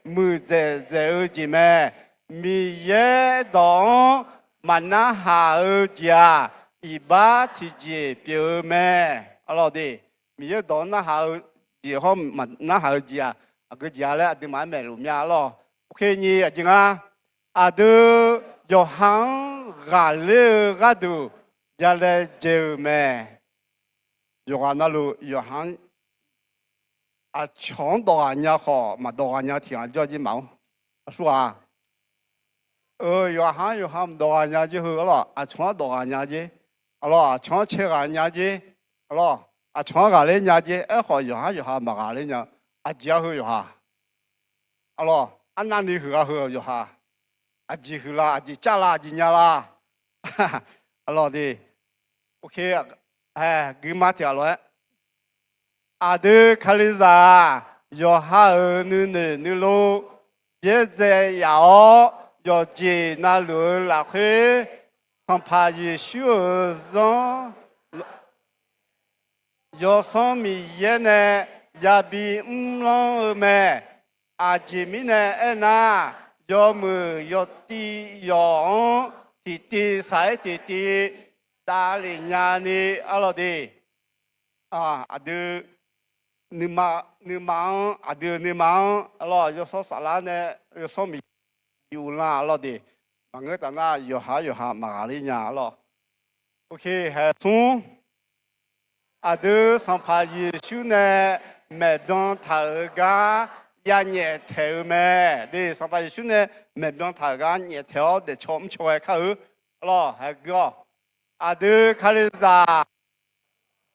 木在二姐妹，米耶当曼那哈尔家，一把提起表妹，阿老弟，米耶当那哈尔家好曼那哈尔家，啊个家嘞，对曼妹路面咯，OK 你啊，今啊。ada Johan gale gadu jale jeme Johan lu Johan a chong do anya ho ma do anya tiang jo ji mau su à Johan do anya ji hu lo a chong do anya ji lo a chong che anya ji lo a chong ga le nya ji e ho Johan ma ga le nya a jia hu Johan lo an na ni hu ga hu Johan aji hula aji chala aji nyala alo di okay gimati alo ade khaliza yo ha nu nu lo ye ze yao yo ji na lu la khe san pa yi shu zon yo son mi ye ne ya bi lo me aji mi ne ena yo mu yo ti yo ti ti sai ti ti da li nya ni alo di adu ni ma alo yo so sala ne yo so mi yu la alo di ma nge ta na yo ha ma ga li nya alo okay ha sun adu san pa yi shu ne me don ta ga ya nhẹ theo mẹ đi sao phải xuống nè mẹ đang thả ga nhẹ theo để chôm choi khá ư lo hay go đưa khai ra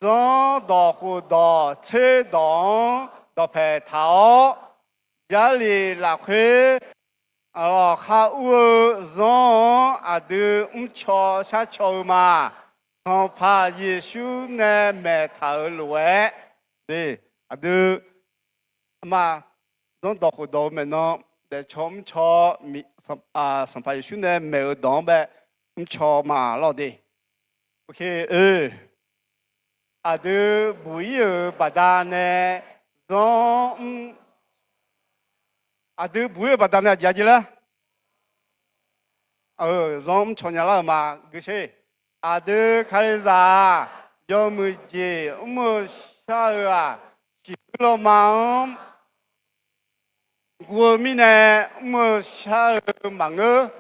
do đỏ hồ đỏ chế đỏ đỏ phải tháo giá lì là khuê khá ư do đưa cho sát cho mà sao phải Giêsu nè mẹ thở lụa đi đưa mà don đọc đồ mình nó để chôm cho mi sản phẩm xuân này mèo đón bé cho mà lo đi ok đưa buổi bà đa này don đưa buổi bà đa này giá gì là don cho nhà là mà cái gì đưa khai ra do mười gì sao chỉ lo mà我们呢，我下忙个，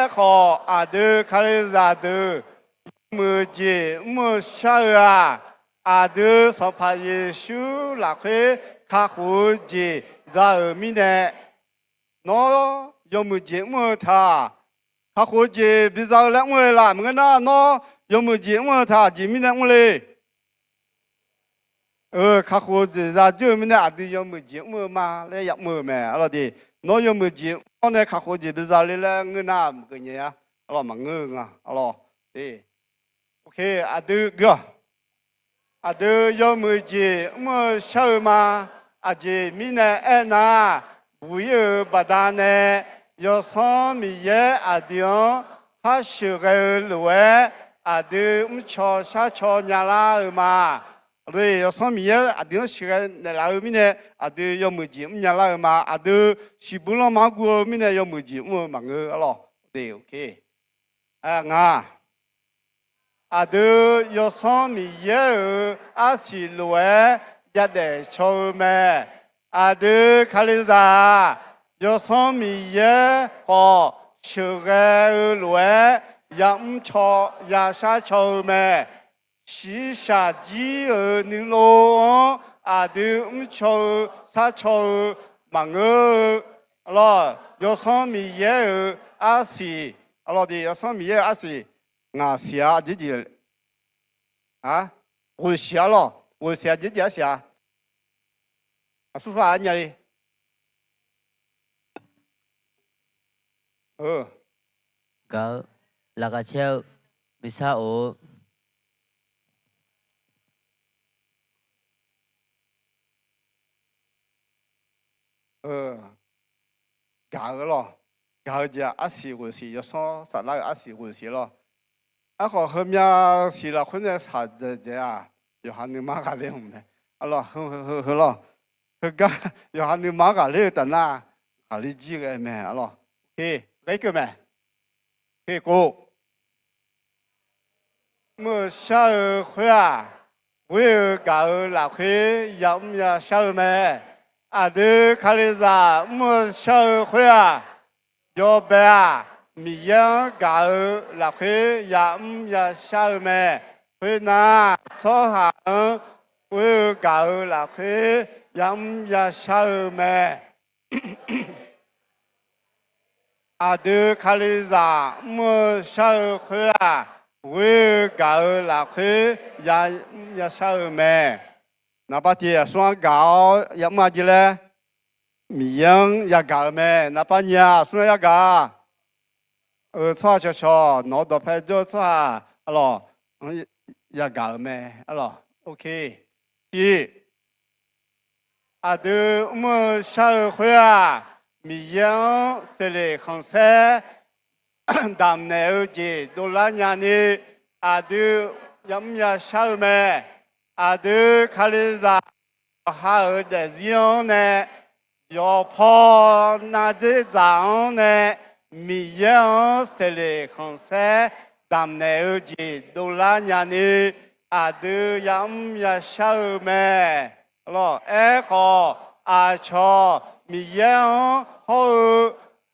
好的，看来啥的，我下的，上爬也修那会看好节，然后呢，那要么节我他，看好节，比较来我啦，那要么节我他，节明呢我嘞。khá khó gì ra chưa mình đã đi yêu mười triệu mưa mà lấy giặc mưa mẹ là đi nói yêu mười triệu con này khá khó gì bây giờ lấy người nào cái gì á là mà ngơ ngà là đi ok đưa gỡ đưa yêu mười triệu mưa sao mà gì mình nè na bùi bà đa nè yêu xong mình ye đi khá sửa cái lúa đưa cho sa cho nhà la mà rồi有什么嘢定是个那老米呢？定要么子唔老嘛？定是不老马古米呢？要么子我忙个咯，对 ，OK。定有什么嘢是路一定错咩？定看你啥？有什么嘢和是个路也唔错也啥错咩？西夏基尼罗的秋沙秋忙了，有什么也是，的有什么也是，下自己我下了，我下自己下，说啥呢哩？Kau laga cel bisa o假个咯，假只阿是回事，有啥啥那个阿是回事咯。啊好后面洗了混在啥子这啊？有哈你妈个嘞我们，啊咯，好咯，后个有哈你妈个嘞等啦，哈你几个咩啊咯？嘿，来个咩？嘿哥，我下午会啊，我有搞拉会，要么要下午咩？啊，都看的啥？我下午会啊，要不啊？米样搞拉会，要么要下午咩？会拿操行，我有搞拉会，要么要下午咩？啊，都看的啥？我下午会啊。我搞拉会也少咩？那把地双搞也么的嘞？米样也搞咩？那把年双也搞，错错，拿到牌就错，啊咯，也搞咩？啊咯 ，OK， 第，啊都我小会啊，米样是嘞红色。đam nêu gì đô la nhà ni adu yam ya sao me adu khaliza ha ở de zion ne yo pho na de zang ne mi yan se le khon se đam nêu gì đô la nhà ni adu yam ya sao me lo e ko a cho mi yan ho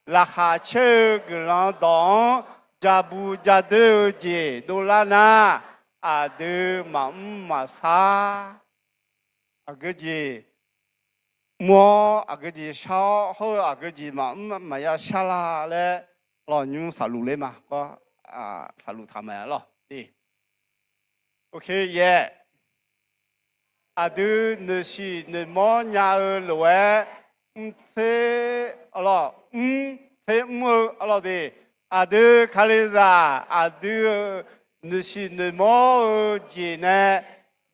là khá chơi cái lòng đó gia bu gia đơ gì đô la na à đơ mà sa à cái gì mua à cái gì sao hơi à cái gì mà ya sa la lẽ lo nhung sa lù lên mà có à sa lù tham mà lo đi ok yeah à đơ nữ sĩ nữ mò nhà ở lối thế lo thế mua alo đi à đưa khaliza à đưa nữ sĩ nữ mô gì nè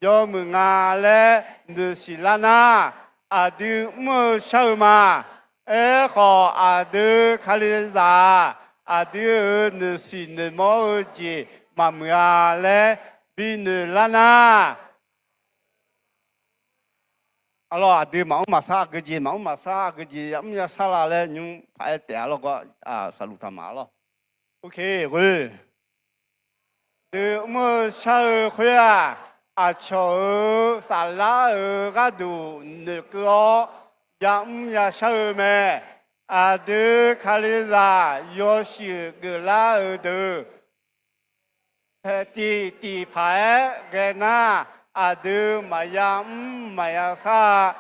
do mừng à lẽ nữ sĩ lana à đưa mua sao mà ê khó à đưa khaliza à đưa nữ sĩ nữ mô gì mà mừng à lẽ bị nữ lana alo adi mau masa gaji mau masa gaji am ya sala le nhung phải té lo có à saluta mà lo ok rồi từ mơ sao khuya à cho sala ở ga du nữ cơ yam ya sao me à từ khaliza yoshi gla ở từ ti phải cái na adu maya sa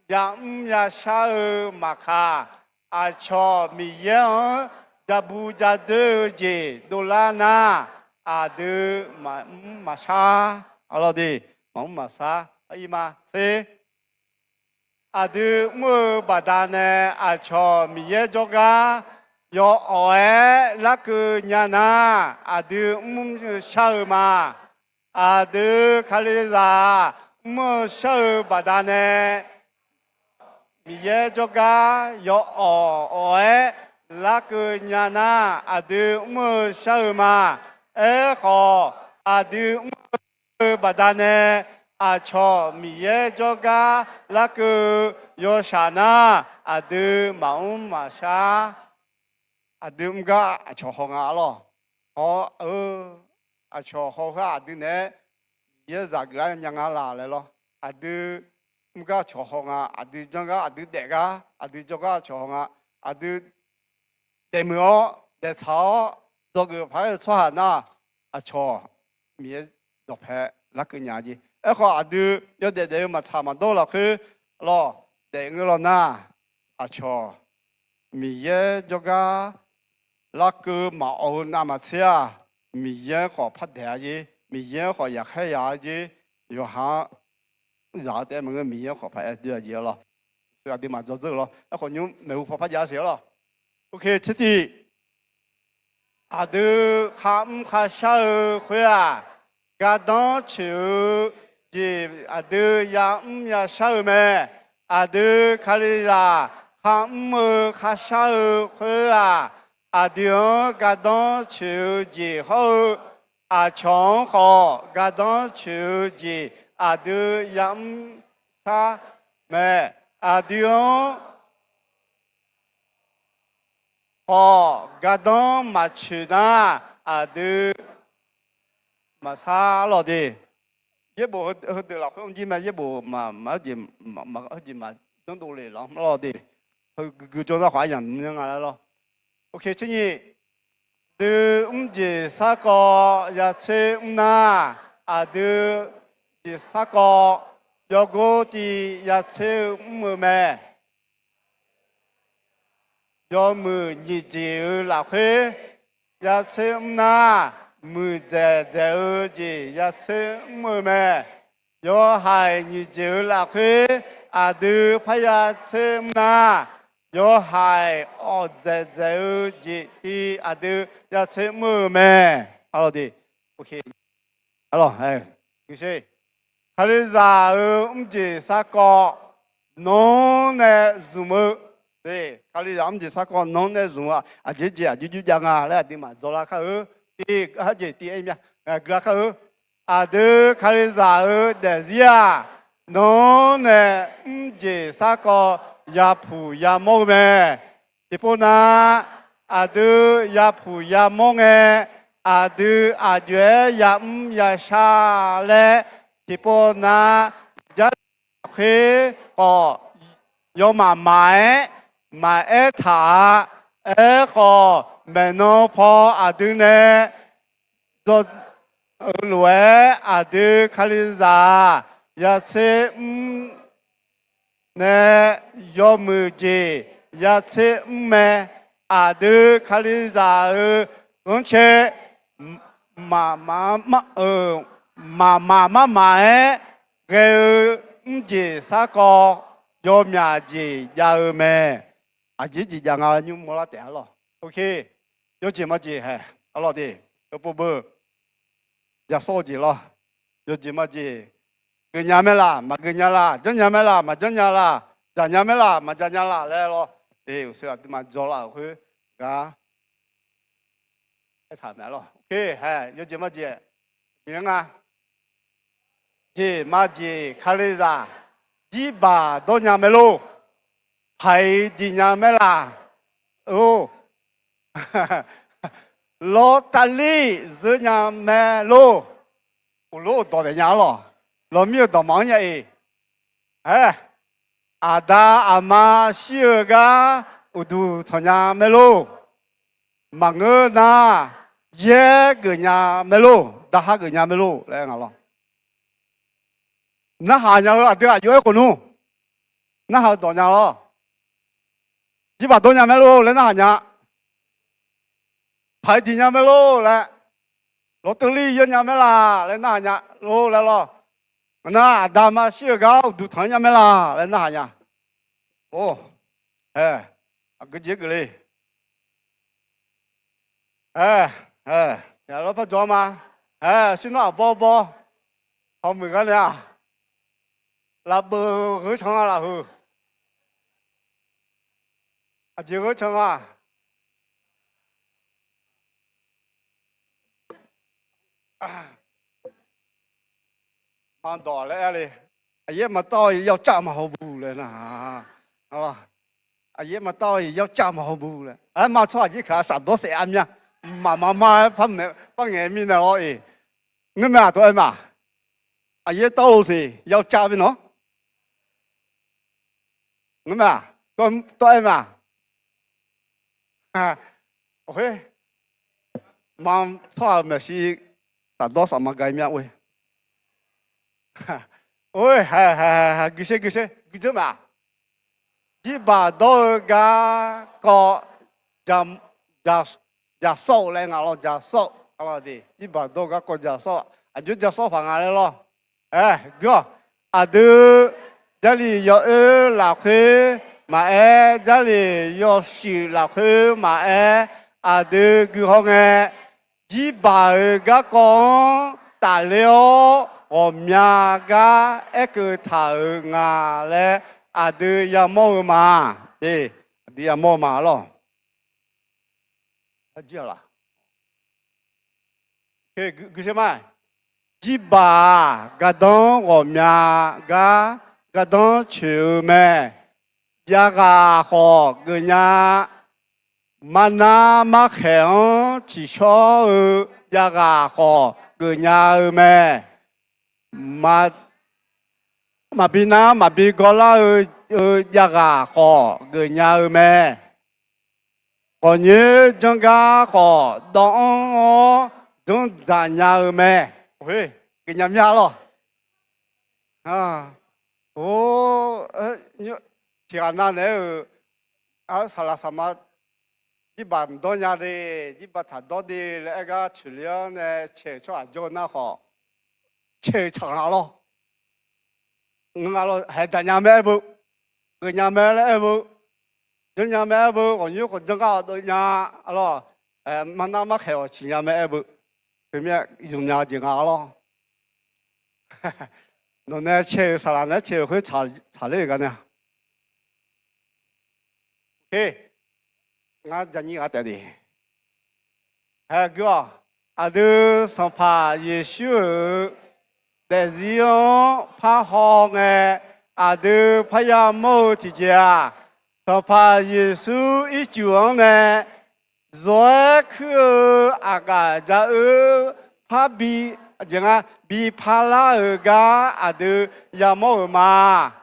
yam ya sa makha a cho mi yan dabu jade je dolana adu ma sa alo di ma sa ai ma se adu mu badane a cho mi ye joga yo oe la ku nyana adu sa ma à đưa khaliza mua sơ bà đà nè mi ye cho ga yo oe la cơ nhà na à đưa mua sơ mà ê khó à đưa mua bà đà nè à cho mi ye cho ga la cơ yo sa na à đưa mẫu mà sa à đưa ga à cho họ ngã lo họ à cho họ ha đi nè giờ ra cái nhà ngã là lại lo à đi mga cho họ ngã à đi trong cái à đi đẹp cái à đi cho cái cho họ ngã à đi đẹp mưa đẹp thảo cho cái phải cho hà na à cho miếng đập hè là cái nhà gì ấy họ à đi giờ đẹp đẹp mà chả mà đâu là cứ lo đẹp người lo na à cho miếng cho cái là cứ mà ở na mà xe mi yên họ phát đại gì, mi yên họอยากให้ยาgì, 有哈，然แต่มึงมีเขาพัดเดือดเยอะหรอ所以啲嘛做做咯，一คนยังไม่รู้พัดยาเสียหรอโอเคทีนี้อาดูข้ามข้าเช้าคุยอ่ะการดอนชิวจีอาดูยามยาเช้าแม่อาดูคาลิลาข้ามข้าเช้าคุยอ่ะ阿丁嘎当秋季后，阿强好嘎当秋季，阿丁养啥没？阿丁好嘎当马去那，阿丁马啥了的。一部对了，không chỉ mà一部mà gì mà gì mà tương đốiเลย咯，咯的，佢做得華人咁樣啊咯。OK， 請你對節三個一切那啊對節三個有個的一切咩？有มือยี่จีหลักเฮยาเชมนามือเจเจจียาเชมแม่ยอหายยี่จีหลักเฮอาดูพยาเชมนายอหายอเจเจจีที่อาดูยาเชมแม่เอาดิโอเคเอาล่ะเฮ้ยคือใช่คาริซาจีสากอน้องเนซูมือ对，卡里咱们这啥个弄那种啊，姐就讲啊，来对嘛，做了卡第第一面，个卡的卡里啥的是啊，弄那这啥个也铺也毛咩，一般呐的也铺也毛诶，的月也下来，一般呐也会有买。มาถาขอแม่นพออาดึงเนจดรวยอาดึงคาลิซายาเซเนยอมือจียาเซแม่อาดึงคาลิซางเชมาเกจีสากอยอมยาจียาแม่อาจีจียังอายุมัวละแต่ละโอเคยอจีมาจีให้เอาละดิก็ปุ๊บจะสู้จีละยอจีมาจีเกินยาไม่ละมาเกินยาละจันยาไม่ละมาจันยาละจันยาไม่ละมาจันยาละแล้วเสือที่มาจอละคือก็ให้ถามแม่ละโอเคให้ยอจีมาจียังไงจีมาจีคาลิซาจีบาโดนยาไม่รู้ไผ่ดีญาไม่ล่ะโอ้ลอตเตอรี่ซื้อยาไม่รู้โอ้โหต่อแต่ยาหรอเราไม่ต่อมังยัยอาดาอามาเชื่อกาอุดูทอนยาไม่รู้มังเงินนะเย่เกินยาไม่รู้ดาฮะเกินยาไม่รู้แล้วไงล่ะน่าหายาอาเดียอยู่ไอ้คนนู้น่าหาต่อยาหรอ几把多年没路，来哪样？排几年没路来，罗德里一年没啦，来哪样？路来了，那大妈雪糕都团年没啦，来哪样？哦，哎，个几个嘞？呀，老婆做吗？是那包包，好没个呢？那不合成啊，那后。几个城啊？蛮多嘞嘞，也没到要这么好补了呢，好吧？也没到要这么好补了，嘛错一看啥多谁安呀？妈碰你碰眼面的哦你们啊多嘛？也到了是要加边喏？你们啊多嘛？โอเคมาชอบแบบชีสัตว์ดอสมาไกลเมียเว้ยโอ้ยกิเชมาที่บาดอกาก็จะโซ่เลยงั้นเราจะโซ่อะไรดีที่บาดอกาก็จะโซ่อายุจะโซ่ฟังอะไรหรอก็อาดูจะลียอหลักคือมาจะลียอสีหลักคือมาอาดูกูห้องจีบากะกงตาเลียวอมยากะคือถ่างาเลอาดูยามอมาดียามอมาหรอ他接了。给什么？几把个当我们个当球们，呀个好个呀，嘛那嘛看起巧呀个好个呀们，嘛比那嘛比个啦呀个好个呀们。我女将家好当我中咱家妹，喂，给娘家了啊！你天哪呢？萨拉萨玛，你把唔多家的，你把他多的那个处理呢，切出来就那好，切长了，还咱家妹不？个家妹了不？人家买不，我有个人家都家了，慢慢嘛开我亲家买不，后面用家就家了，侬那切啥啦？那切会查那个呢？嘿，俺家你俺带的，哥，俺都上怕耶稣，但是用怕好哎，俺都怕要冇提家。上怕耶稣一讲呢，若去阿个家怕比怎啊比怕拉个阿都也冇嘛，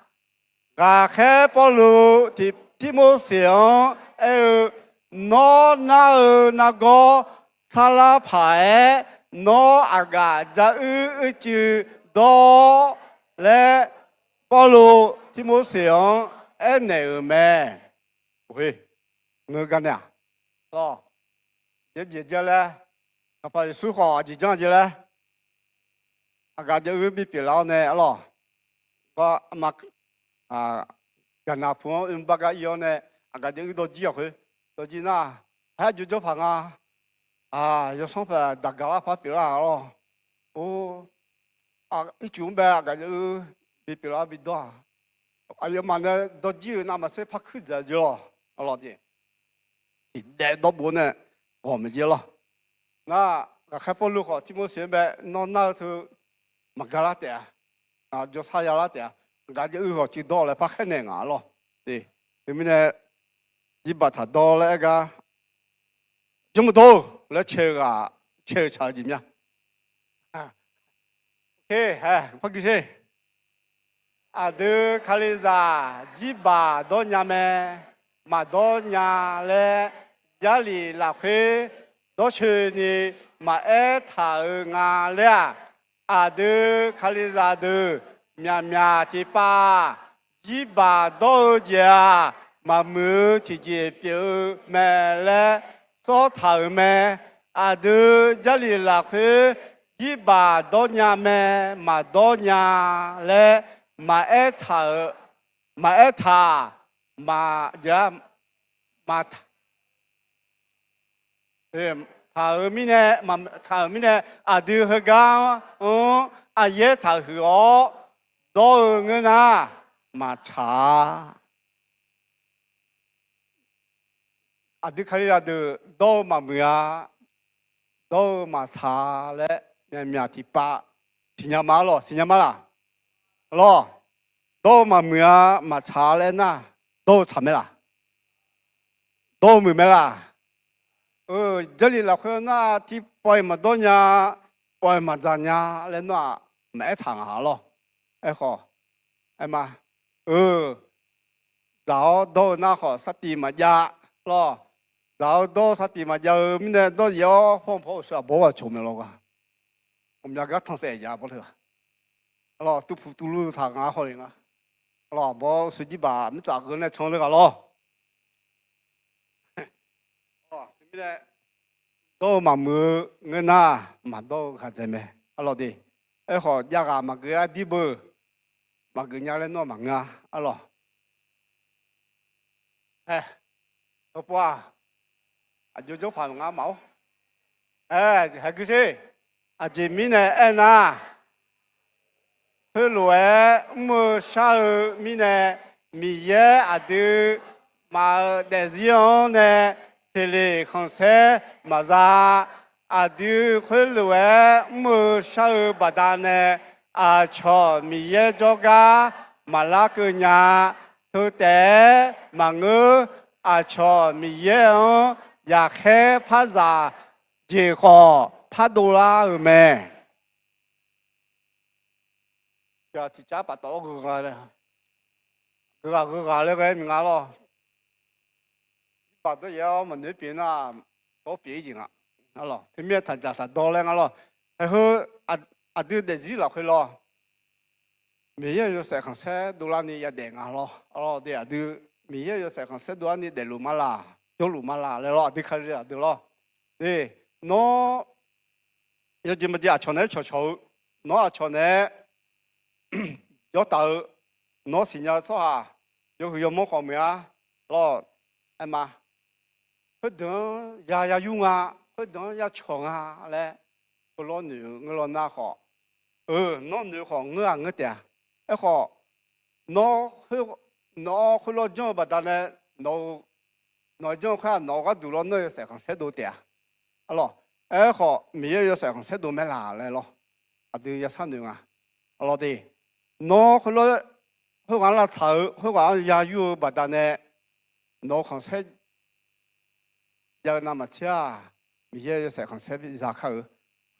个开保路提莫想那个萨拉牌阿个家就到来保路提莫想。哪没？喂，我干的，哦，姐姐嘞，他把书好几张去嘞，俺就比别老呢咯，我嘛跟那朋友把个要呢，俺就到几回，到几那，还就旁要上班大家啦发别啦咯，一准备俺就比别老比多。哎呀妈呢，到几那么些怕口子去了，老弟，来到不呢，我们去了。那还不如好，提莫先呗，那头马嘎拉的，就差呀拉的，俺就好知道了，怕很难啊了。对，因为呢，你把它到那个这么多来切炒怎么样？不给谁？ada kaliza jiba donya me ma donya le jali la khe do chuni ma e tha nga le ada kaliza de mya mya ti pa jiba do ja ma mu ti je pyo me le so tha me ada jali la khe jiba donya me ma donya le mà e thở mà thở mi nè mà thở mi nè đưa hơi ga ye thở hứa đó người na mà trả đưa khai đưa đó mà mía đó mà trả lẽ mía thì ba xin nhà má là lo都嘛没啊嘛查了呐，都查没啦，都没没啦。这里老块那提包嘛多呀，包嘛咋呀？来那买糖下咯，好，嘛，然后都那好杀地嘛呀咯，然后都杀地嘛呀，明天都要放炮是不我出门了个，我们家个汤水呀不头。咯，都路他啊好的啊，咯，无手机吧，没咋个呢，冲那个咯。哦，这边都嘛没我那嘛都还在没，老弟，好呀个嘛个地不，嘛个伢来弄嘛啊，咯。老婆就怕我毛，还个谁？这面呢，那。后来我下面呢，米也阿都嘛但是用呢，这里红色马扎阿丢会路诶，木少巴达呢阿乔米耶作个马拉格亚都得马俄阿乔米耶哦，也开帕扎结果帕多拉没。giờ thì cha bắt đầu gửi rồi gửi cái mình lo bắt đầu giờ mình nơi biển à có biển gì à lo thì mình thành ra thật đôi lên lo hay hơn đưa để gì là phải lo mình giờ sẽ không sẽ đô la này đèn lo để đưa mình giờ sẽ không sẽ đô la này để lùm la cho lùm la lấy lo đi khai ra được lo đi nó giờ chỉ mà đi cho này cho nó cho này有到攞錢又錯下，有冇方面啊？攞係嘛？佢等也用啊，佢等也長啊咧，佢攞女我攞那個，攞女個我哋，一個攞攞張不但咧，攞張佢攞個度攞女成個寫到啲啊，咯，一個咪要成個寫到咩啦咧咯，啊對一三年啊，攞啲。nó khối khối quản là thở khối quản gia yu bà đàn này nó không sẽ giờ nằm mà chia bây giờ sẽ không sẽ bị ra khơi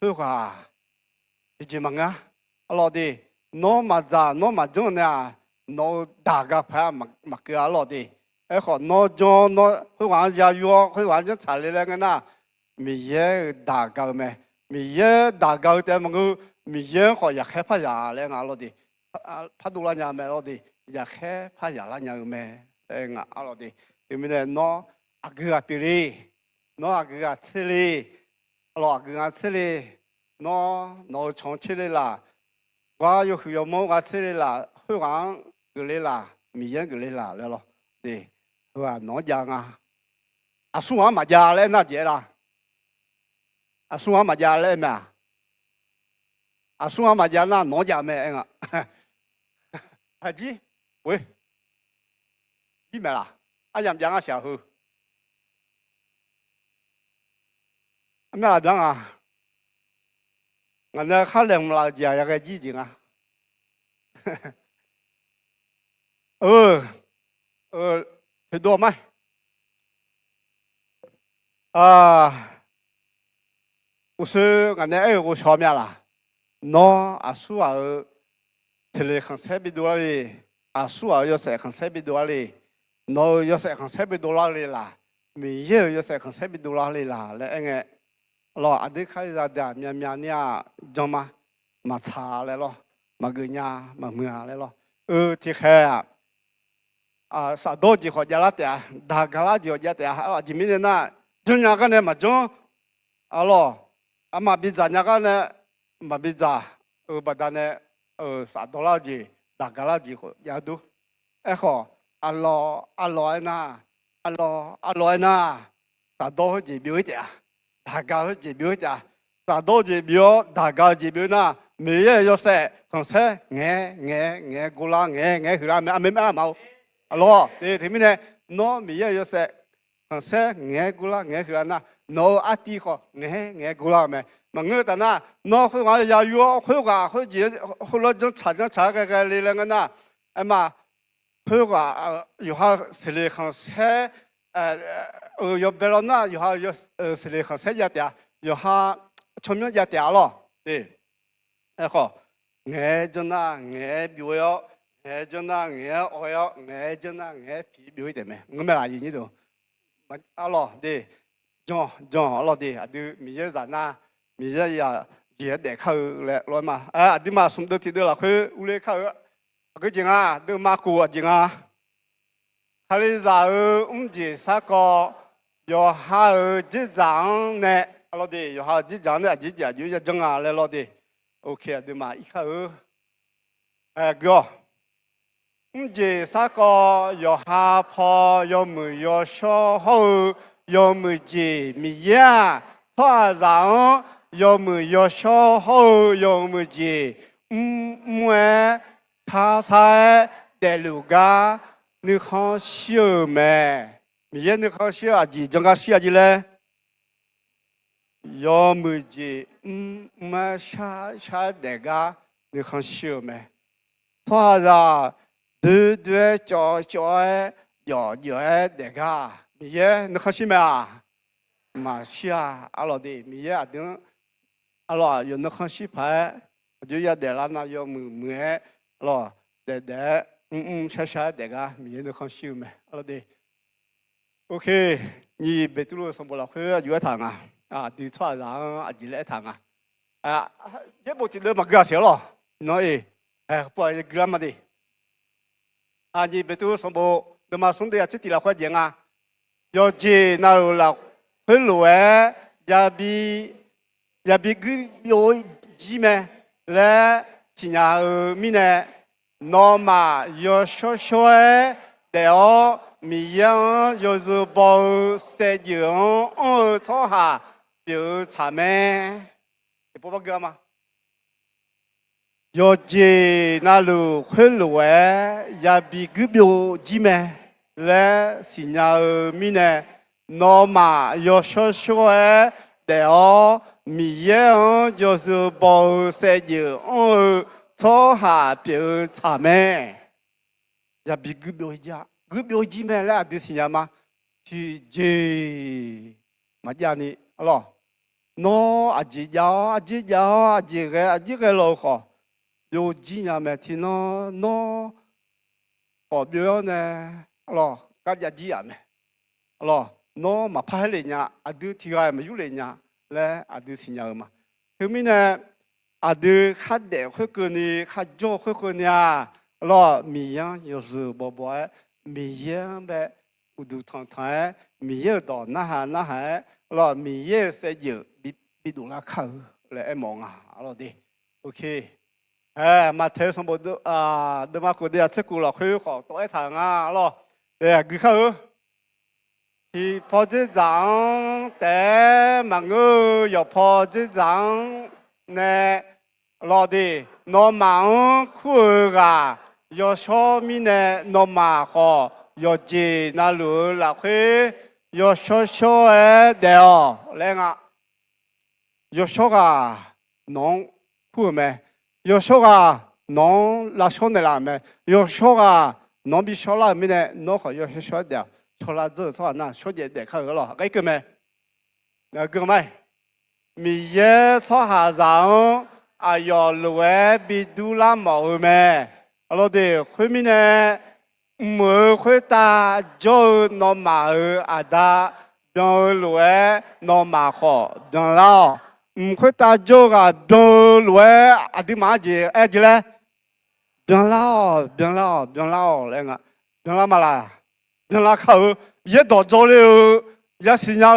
khối quản thì chỉ mong á lo đi nó mà giống nè nó đa cái phải mà cái lo đi ấy còn nó cho nó khối quản gia yu khối quản cho trả lại cái na bây giờ đa cái mà bây giờ đa cái thì mà người bây giờ họอยากให้พยาเลยงั้นlo đi phát đồ là nhà mẹ lo đi, giờ khé phát giả là nhà mẹ, ngã lo đi, thì mình nó agak piri, nó agak chili, lo agak chili, nó chọn chili là, qua yêu mong agak chili là, hơi quảng cái là, mì ăn cái là, lo đi, và nó giang à xuống mà già lên na dễ là, xuống mà già lên mà, xuống mà già na nó già mẹ anh ạ. À gì? Ui, gì mà là? Anh làm gì à hư? Anh làm gì à? Anh nói khá là là gì à cái gì à? Thì đồ mai. Anh nói ở chỗ nào là? Nó số ở thì là không sẽ bị đuổi đi, số ở sẽ không sẽ bị đuổi đi, nó sẽ không sẽ bị đuổi đi là, mình giờ sẽ không sẽ bị đuổi đi là anh ấy, lo ở đây khai ra để miền nha, giống mà trả lại lo, mà người nhà mà mưa lại lo, thì khai sao đó chỉ có giá là đa cái là chỉ có giá chỉ mình là chúng nhà cái này mà chúng, lo, mà bây giờ nhà cái này mà bây giờ bắt đầu này sao đó là gì, đa cái là gì giá đủ, họ alo na, sao đó chỉ biểu gì đa cái chỉ biểu gì sao đó chỉ biểu đa cái chỉ biểu na, mình giờ sẽ không sẽ nghe cô la nghe hứa mẹ mẹ mau, alo thì mình này nó mình giờ sẽ không sẽ nghe cô la nghe hứa na, nó ati họ nghe cô la mẹ. mà người ta na nó khơi qua nhà yêu khơi qua khơi gì khơi lo cho trả cái lý lẽ na em mà khơi qua yêu ha xử lý không sẽ yêu bây giờ na yêu ha yêu xử lý không sẽ giá tiền yêu ha chấm nhận giá tiền lo đi em có nghe cho na nghe biểu nghe cho na nghe oil nghe cho na nghe phí biểu gì mẹ người mẹ là gì đó mà alo đi John alo đi à đi mình giờ ra na mình giờ giờ để khâu lẹ rồi mà đi mà sum được thì được là khơi u lê khâu cái gì à được mà cua gì à khai ra chỉ sao có有哈几张呢老弟有哈几张呢几家就要整啊来老弟 OK 对嘛一khâu哥chỉ sao có有哈泡有没有小后有没几米呀发展有没有小后有没几他才在路家你看小妹米也你看西阿吉，整个西阿吉嘞，要么吉，么下那个你看西没？错啦，对对，叫要那个米也你看西没啊？嘛西啊，阿老弟米也阿等，阿老有你看西牌，就要得了那要么，老得，下那个米也你看西没？阿老弟。OK， 你别读了什么了？会有堂啊，对错人啊，几来堂也不记得嘛，搞笑了，喏不好意思，干嘛的？你别读什么，那么兄弟啊，这地了快点要接那了，会路也比个有几咩？来，新加坡米呢，那么要少的哦。米样就是包三斤，炒下就茶咩？你不歌吗？要接那路回路也比个表几咩？来新加坡米呢？那么要少的哦，米样就是包三斤，炒下就茶咩？也比个表家。个表姐妹来的新嘛，去接嘛家呢，咯，喏阿姐个老好，有几年没听喏，好表呢，咯，家家姐没，咯，喏嘛拍来呢，阿都提个嘛有来呢，来阿都新年嘛，后面呢，阿都还得会个呢，还教会个呢，咯，米样有时宝宝。米样呗，乌都汤汤，米样到那还，咯米样食酒，比多拉烤来忙咯的，OK， 嘛睇什么都都嘛嗰啲啊，出过落去好多一堂咯，佢烤，佢破子长得蛮个又破子长呢，咯的，我蛮酷噶。要小米呢，那么好，要接那路来回，要小的哦，来要小个农苦没？要小个农拉小的啦没？要小个农比小啦没呢？农好要小的，小啦子少那小点点看了，该个没？那个没？米也炒下上，要路比多啦毛没？alors de femine me khuyta jo no ma ada dans l'ouest no ma ho dans là khuyta jo ga dans l'ouest adima je je le dans là lenga dans là mala dans là khau ye do jo le ya sinya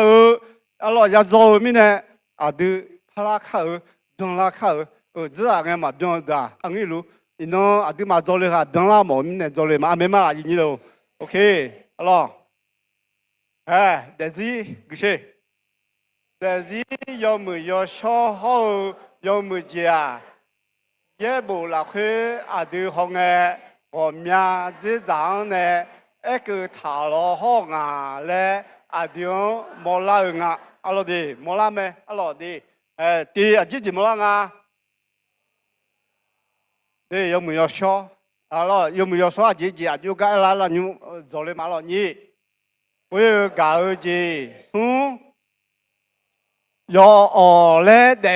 alors ya jo mine adu phala khau dans là khau zira ga ma dans da angilu nó à mà做了哈，等啦冇呢做了嘛，没嘛啦，你咯，OK， alors， 但是个是，但是要么要小好，要么家，也不拉去行我名这张呢，个塔罗好嘞，冇啦阿老弟，冇啦咩？阿老弟，第这冇啦对，有没有说？有没有说姐姐就该来你做的嘛了你，我有搞姐要来的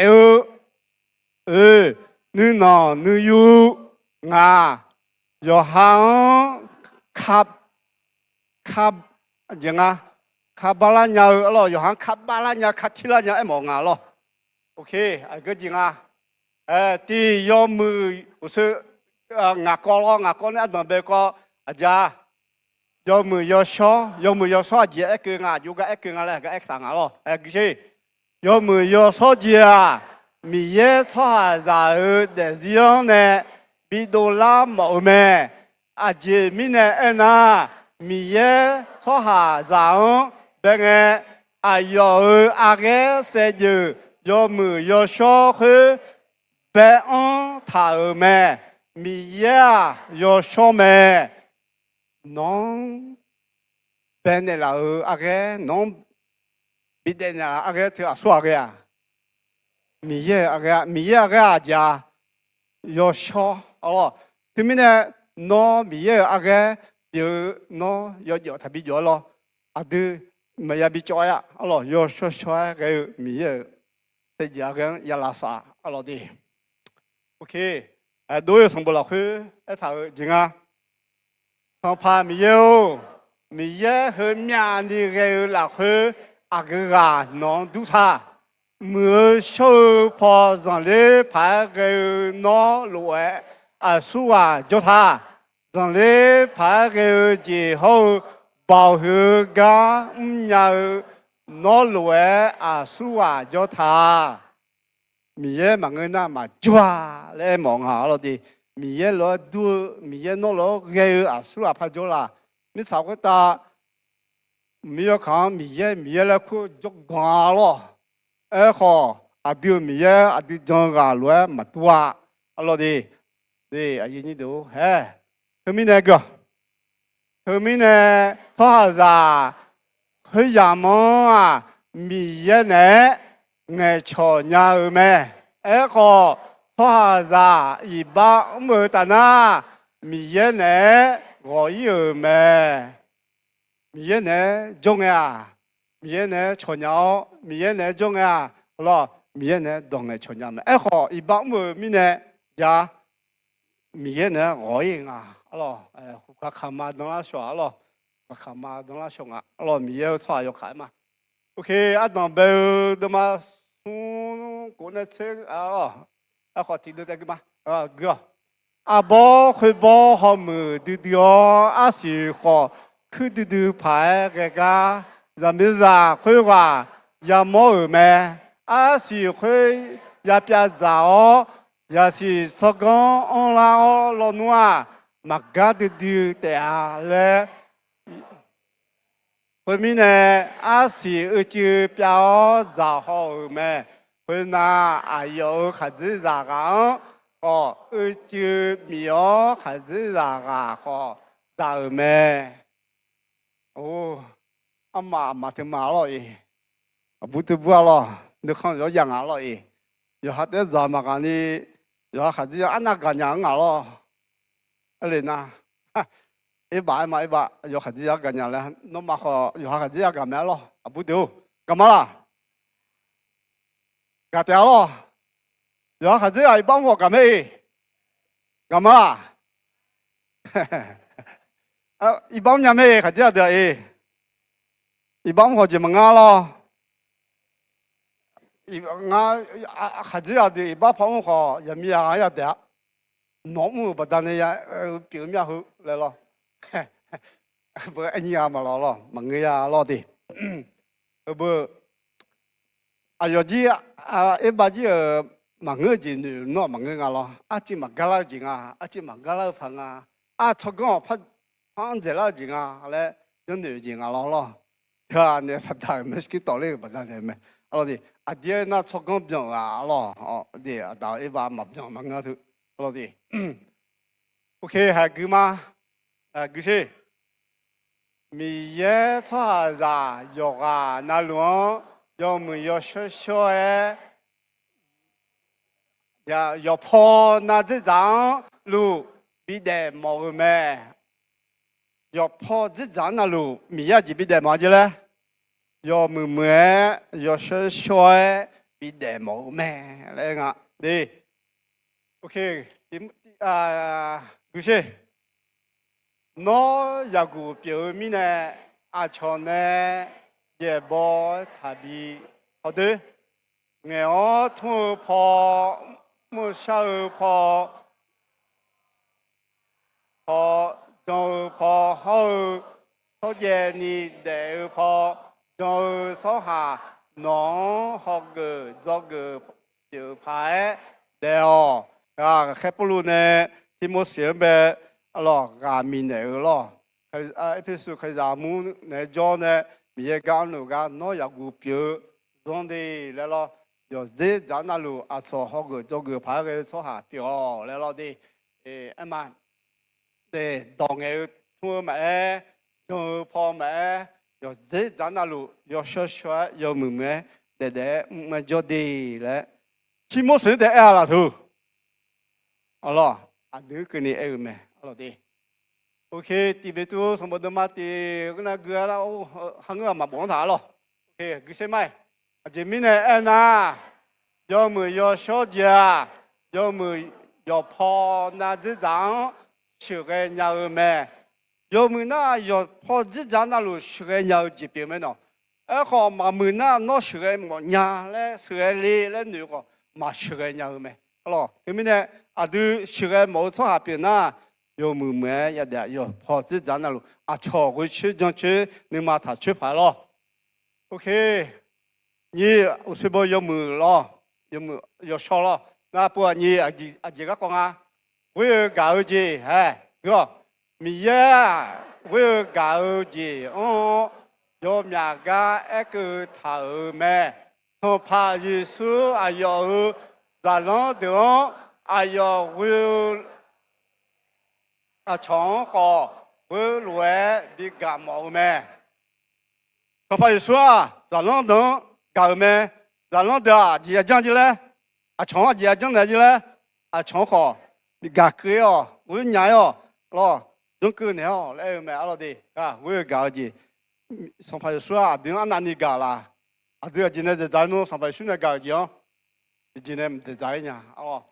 你那你有要行卡卡巴拉鸟要行卡巴拉鸟卡提拉鸟一毛咯 ，OK， 个姐第要么我说ngạc con này ăn bề co aja yo mu yo so gì cái ngà juga cái ngà là cái thằng ngà lo cái gì yo mu yo so gì mi ye cho ra để riêng này bị đô la màu mè aje mi này mi ye cho ra bên nghe ayo age sẽ gì yo mu yo so hơi bé thảo mè mi ya yo so me non bên này là à cái nó biết đây là à cái thứ à xóa cái à mì à cái à cha yo cho thì mình này nó mì à cái điều nó yo thay bị yo lo à thứ mà ya bị cho ya yo cho cái mì thế giờ cái ya là sao đi ok đối xong bữa là khứ thảo chừng à xong pha mì hơn nhà đi cái là khứ à cái gà nó đủ tha mưa sâu phò rằng lễ phải cái nó lụa à su à cho tha rằng lễ phải cái gì hậu bảo hư gà nhà nó lụa à su à cho tha mía mà người nào mà chua lấy mong hạ rồi đi mía nó đua mía nó gây à su à phải cho là mình sao cái ta mía khang mía là khu chọc gà lo khó à điều mía à điều trong gà lo mà tua rồi đi à gì đó hè hôm nay cái hôm nay sao ra hơi giảm à mía này nghe cho nhà mẹ khó thoa ra y ba mơ ta na mi ye nè gọi ở mẹ mi ye nè trong à mi ye nè cho nhau mi ye nè trong à lo mi ye nè đồng nè cho nhau mẹ khó y ba mơ mi nè ya mi ye nè gọi à lo các khám mà đông la xóa lo các khám mà đông la xóa lo mi ye xóa yêu khai mà ok anh đồng bèo đông mà cuốn này chơi khó tin được cái mà gỡ bố khơi bố họ mừ đi xì khó cứ đi phải cái giờ bây giờ khơi qua giờ mua mẹ xì khơi giờ bây giờ xì sau con ông là lo nuôi mà cái đi để lấy hồi mình này xì ở chỗ biểu giờ họ mẹ hồi na yêu孩子咋个ở chỗ miêu孩子咋个咋mẹ mà thì mà rồi bút bút rồi được không có dạng rồi giờ hạt đấy giờ mà cái này giờ孩子ăn那个样rồi lên na一把有孩子要干啥嘞？那么好，有孩子要干嘛了？不丢，干嘛了？干掉了。有孩子要一帮我干嘛？干嘛啦？一帮人咩？孩子要得一帮我就么啊咯？孩子要得一帮帮我，人民要得，农务不但那呀表面好来了。bữa anh nhà mà lo mà người lo đi bữa giờ gì em bà gì mà người gì nữa nó mà người lo chỉ mà cái gì chỉ mà cái phẳng cho con phát phát gì là gì lại những điều gì lo thế này thật là mấy cái đạo lý bản thân này lo đi đi nó cho con 병 lo đi đào em bà mà 병 mà người thứ lo đi ok hay cứ mà cái gì mi ye cho ra yoga na luôn yo mu yo sho ya yo po na zhi zang lu bi de mo me yo po zhi zang na lu mi ya ji bi de mo ji le yo mu yo sho bi de mo me le nga đi ok cái gì nó giờ cụ biểu mi này cho này也不特别好的，我土坡木小坡中坡后，所以你的坡就说下农学个做个就牌的哦还不如呢，题目写呗。咯，下面嚟咯，佢譬如佢就冇嚟做呢，咩講路噶，攞有股票，種啲嚟咯，又即係那路做好個做個牌嘅做下票嚟咯啲，嘛，當嘅拖埋就跑买，要这咱那路要小小要慢慢带，慢叫的来，起码谁在爱了头，好了，啊，都跟你爱没，好了的。OK， 第边都什么的嘛的，那个啦，哦，还个嘛帮他了。OK， 个什么？这边呢，爱呐，要么要小家，要么要跑那这张，修个nhà ở mẹ，要么那要跑这张那路修个nhà ở这边没喏，好嘛么那那修个么nhà嘞，修个里嘞那个嘛修个nhà ở mẹ，好了，这边呢，啊都修个毛草下边呐。要慢慢一点，要跑这站那路啊，超过去就去，你马他去牌了。OK， 你我随便要慢了，要慢要少了，那不你这个讲啊，我有搞的，哎，哥，米呀，我有搞的，哦，要面个一个头咩，从怕耶稣啊要咋啷的，啊要我。啊，长好，我来比感冒咩？他怕说啊，咱啷等搞咩？咱啷的啊，也讲起来，啊长啊也讲来起来，啊长好，比干个哟，我娘哟，咯，种狗呢哦，来咩阿老的啊，我有搞的，上怕说啊，等俺哪里搞啦？啊，对啊，今天在咱们上班训练搞的哦，今天在咱呢，哦，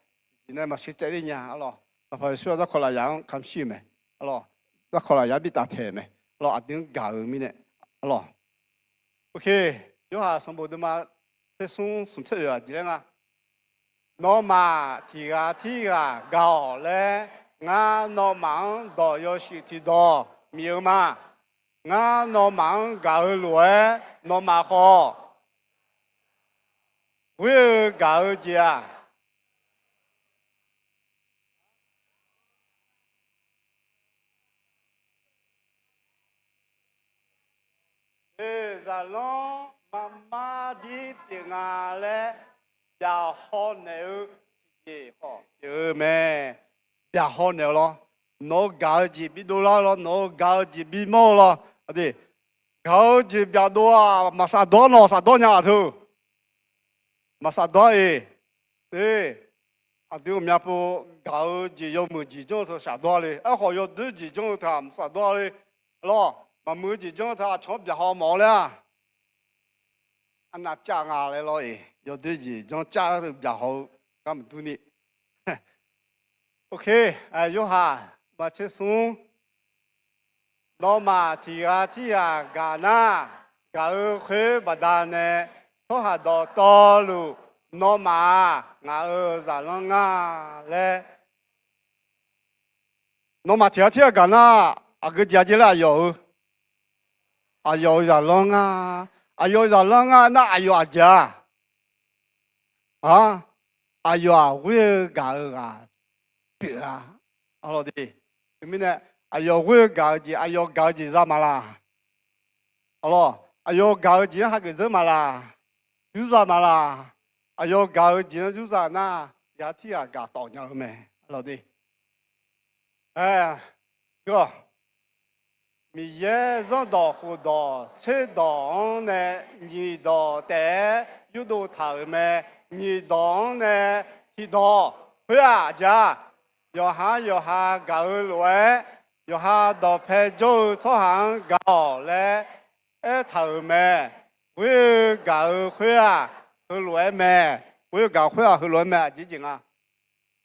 今天嘛是在里呢，咯。那怕说那可能养看戏没，咯，那可能也比大台没，咯，一定搞咪呢，咯。OK， 有下上步的嘛，这送出去啊，这样啊，那嘛提个搞嘞，俺那忙到要去提到，没有嘛，俺那忙搞来，那嘛好，我有搞家。咱啷妈妈的平安嘞，也好难也好，有没？也好难咯，拿高级比多了，拿高级比毛了，啊对，高级比多啊，马啥多呢？啥多年头？马啥多诶？对，啊对，我们不高级要么集中是啥多嘞？好要都集中他啥多嘞？咯。mà mưa chỉ cho ta chọn bị họ mỏ了，anh拿价牙来了诶，有的是种价都比较好，咁么多呢？OK， 哎，有下，把这送，老马提啊，干呐，干会不单呢，坐下到道路，老马俺咋弄啊嘞？老马提干呐，啊个姐姐啦有。哎呦呀冷啊！哎呦呀冷啊！那哎呦啊家啊！哎呦啊，我也搞啊，别啊！好了的，后面呢？哎呦，我也搞的，哎呦搞的啥嘛啦？好了，哎呦搞的还个什么啦？有啥嘛啦？哎呦搞的有啥那？也提啊搞到娘没？好了的，哎，哥。米也让到活到，吃到呢，你到带，有到他们，你到呢，提到回家，要下搞来，要下到陪酒操行搞来，他们，我搞回啊，后来没，我搞回啊，后来没，几斤啊？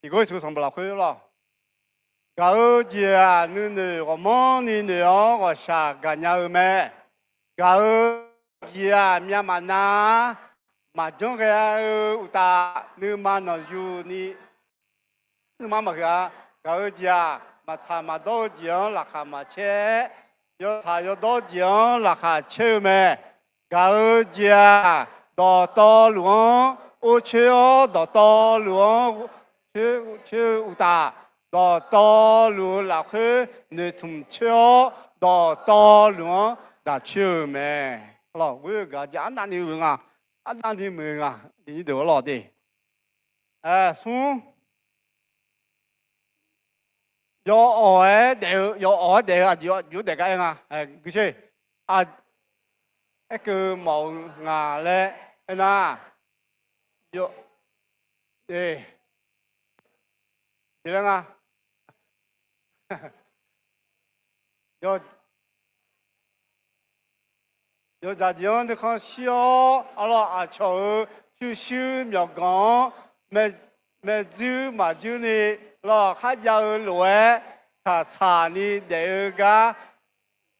一个月上不了回了。搞家女我忙你哦，我下个娘们，搞家面嘛那，嘛种个大，你嘛那有你，你妈妈个搞家嘛差嘛多钱，拉下嘛切，要差要多钱，拉下切没，搞家到路，我去哦到路，去大。到路那会你从桥到路那去没？老我个家哪里问啊？哪里问啊？你都老的，哎，送有爱的有爱的啊，有这个啊，就是啊，一个毛牙嘞，那有对，这样啊，有在这样的看小，阿拉啊瞧，修苗讲，没煮嘛煮呢，咯还要来查你这个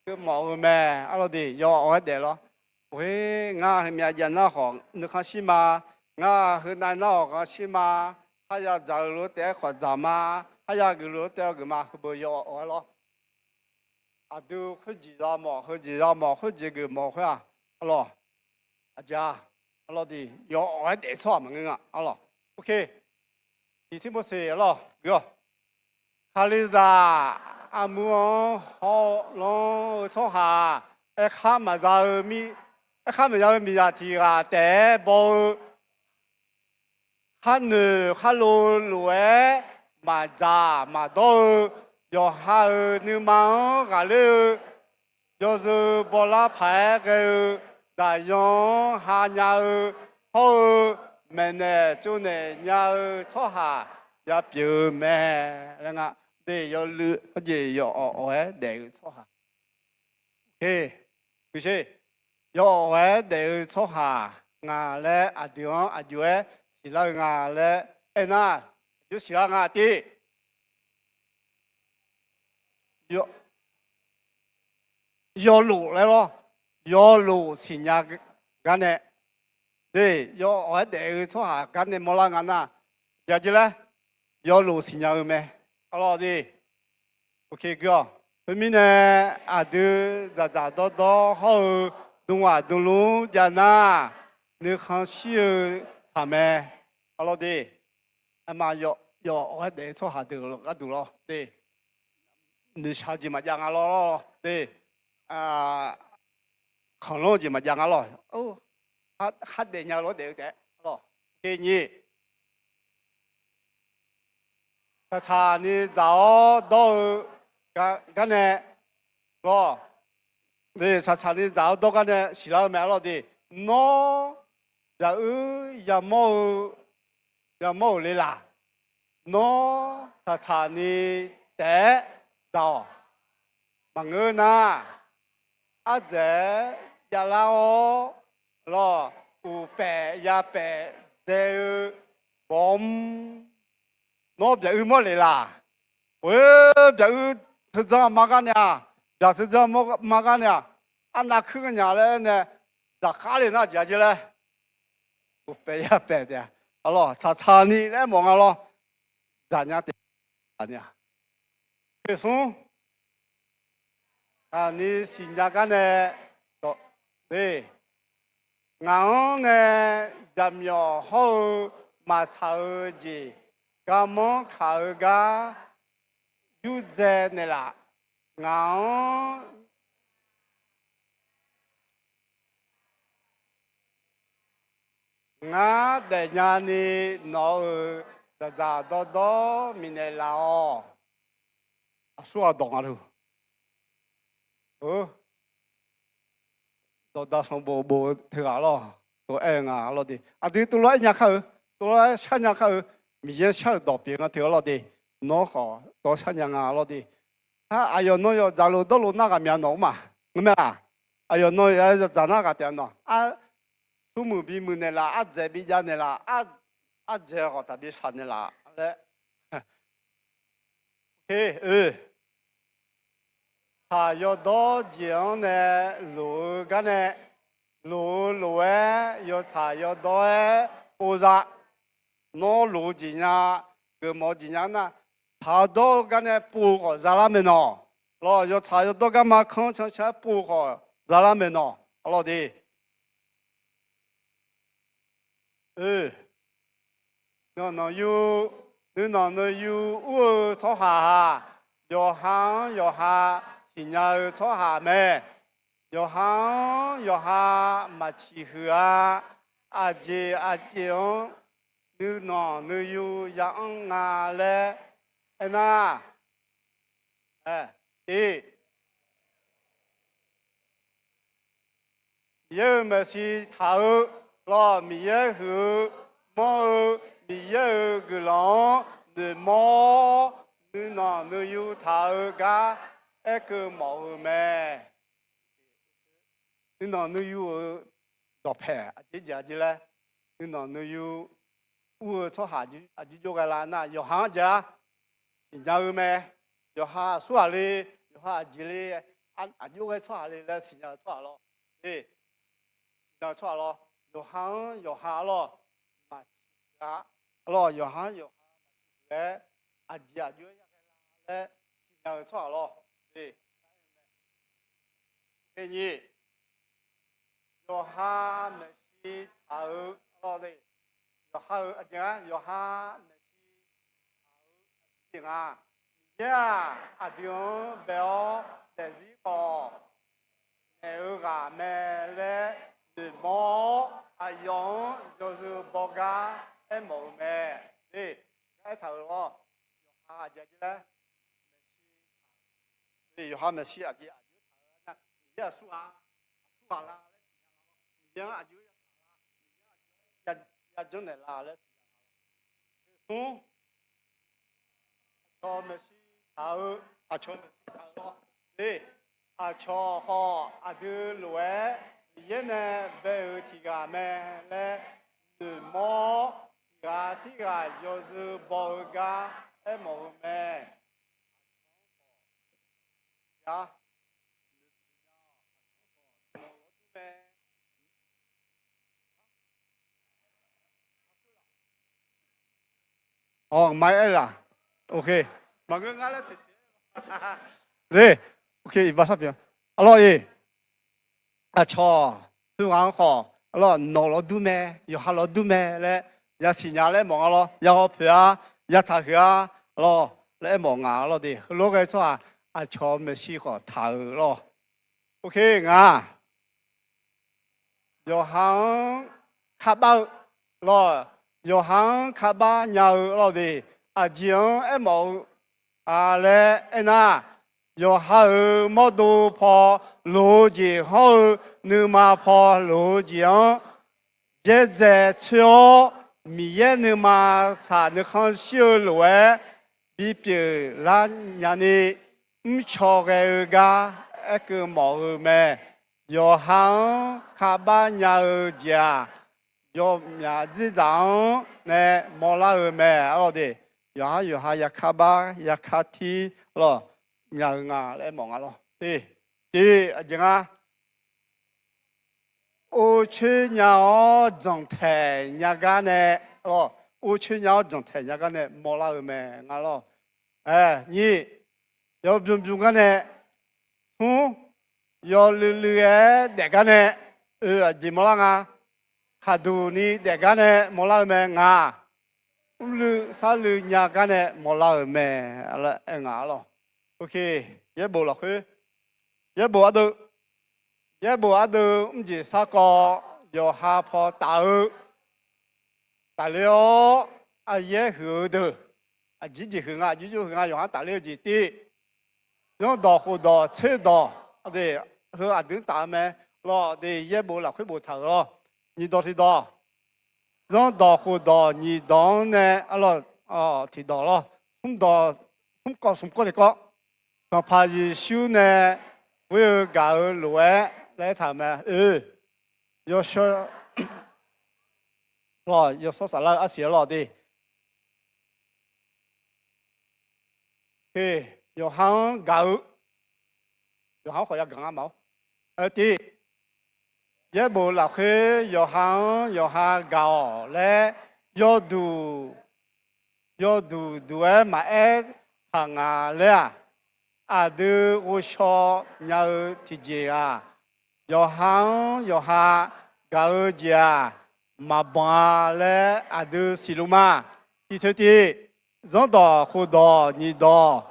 个毛咩，阿拉的有爱的咯。喂，我係咪人那行？你看是嗎？我河南那行是嗎？還要走路得學習嗎？還要個路得個嘛？不要我咯。啊，都去知道嘛？去知道嘛？去這個嘛？去啊？阿羅，阿家，阿羅的要我得錯嘛？我阿羅，OK，你聽不是咯？個，哈利扎阿姆好龍錯下，看嘛就咪。ข้าไม่ยอมมีอาทีกาแต่บอกข้าหนูข้าลูลูเอมาจ้ามาโตยอหาหนูมังกันเลยยอสือบอลาแพ้กันแต่ยองหายาเขาแม่เนี่ยจูเนี่ยยาชอบหายาเปียวแม่แล้วไงเดี๋ยลือเขาจะยอเอาไว้เดี๋ยวชอบหาโอเคไม่ใช่有我得做下，俺嘞阿弟阿舅是了俺嘞，那就是了俺的，有路来咯，有路是伢干的，对，有我得做下干的莫拉俺呐，了解嘞，有路是伢没，好了的，OK 哥，后面呢阿弟咋多好。东啊东路家那，你看是他们，好了的，阿妈要我得做下得了，个了，对，你下去嘛讲啊咯，对，啊，看路就嘛讲啊咯，哦，还得伢咯得的，咯，给你，查你找到干呢，咯。你查你找到个呢？是老买了的，喏，也冇你啦，喏，查你得到，忙个呐，阿姐也拉我，咯，有白也白，这bomb，喏别有冇你啦，喂，别有是这样嘛个呢？要是这么干呢？俺那去个伢嘞呢，在家里那姐姐嘞，不白呀白的，好了，查你来忙啊咯，咱家的，咱家，可送啊，你新家干呢？对，俺呢，咱们要好马超子，干么考个有在那啦。ngã để nhà ni nó ra đó mình này là số đồng à đó xong bộ thừa lo tôi em lo đi đi tôi nói nhà khơi tôi nói sang nhà khơi mình sang đọc biển thừa lo đi nó khó tôi sang nhà lo đi ai yo nó yo giả đó luôn na cái miếng nó mà nghe à ai yo nó yo giả na cái tiền nó số mười bi mười này là dễ bi giá này là dễ họ ta bi san này là đấy ta yo đó chuyện này lúa cái này lúa yo ta yo đó bố ra nó lúa gì nhá cái mỏ gì nhá na ta đó cái này bố họ ra làm nó lo yo ta yo đó cái mà không chẳng chả bố họ ra làm nó lo đi nó yêu nó yêu cho hà yo ha thì nhà cho hà mẹ yo ha mà chỉ hứa à chị ông nó yêu yang ngà lệ na 第有么是头咯，米也和毛米也个狼，你毛你那你有头个一个毛咩？你那你有多拍？这家的嘞，你那你有我做下就做个啦，那有行家，人家有咩？有下说哩，有下几哩，有个错哩，那是人错咯，对。要错咯，有行有下咯，嘛啊，咯有行有下嘞，就嘞，要错咯，对。第二，有下没是头咯的，有下点有下没是点啊，点不要在这个，有个没嘞。是毛用就是包干还毛咩？对，开头咯，姐姐嘞，对，有哈没事啊？姐，那你也说啊，说啦，你讲啊就也真的啦嘞，错没事，错没事咯，对，错好就来。也呢，别有提个咩嘞？是毛个提个就是包个还毛咩？呀？哦，买了 ，OK，马哥俺来提，对，OK，马上变，老爷，错，对俺好。咯，脑老多咩？有下老多咩咧？也是伢咧忙咯，也好陪啊，也他去啊，咯，咧忙啊咯的，攞个做啊，错没事好他咯。OK 啊，有行卡包咯，有行卡包鸟咯的，讲一毛咧那。有哈尔毛多跑路径好，你嘛跑路径，也在桥米也你嘛啥你看小路比别那伢呢，桥个一个毛咩，有行卡巴伢儿家，有伢子长呢毛拉儿咩，咯的，有下也卡巴也卡梯咯。nhà lại mong à lo đi chẳng à ô chơi nhà dòng thể nhà ga này lo ô chơi nhà dòng thể nhà ga này mò la mẹ ngà lo nhỉ yo bung cái này yo lư để cái này gì mò la ngà khá đủ ni để cái này mò la mẹ ngà lư sa lư nhà ga này mò la mẹ là ngà lo OK， 也无落去，也无阿度，也无阿度，唔是啥个要下坡大了，也好的，自己很用下大了几滴，用大好大，车大，对，和阿顶大咩，咯，对，也无落去无头咯，你多多，用大好大，你当呢，咯，提到咯，送过嚟讲。我怕是修呢，我要搞路来他们，要说，要说啥了？写了的，要行搞，要行好要讲阿毛，的，也无落去要下搞嘞，要读买行啊嘞啊。ada usah nyau tijia yohang yoha gaujia mabale ada siluma iteti zondo khudo nido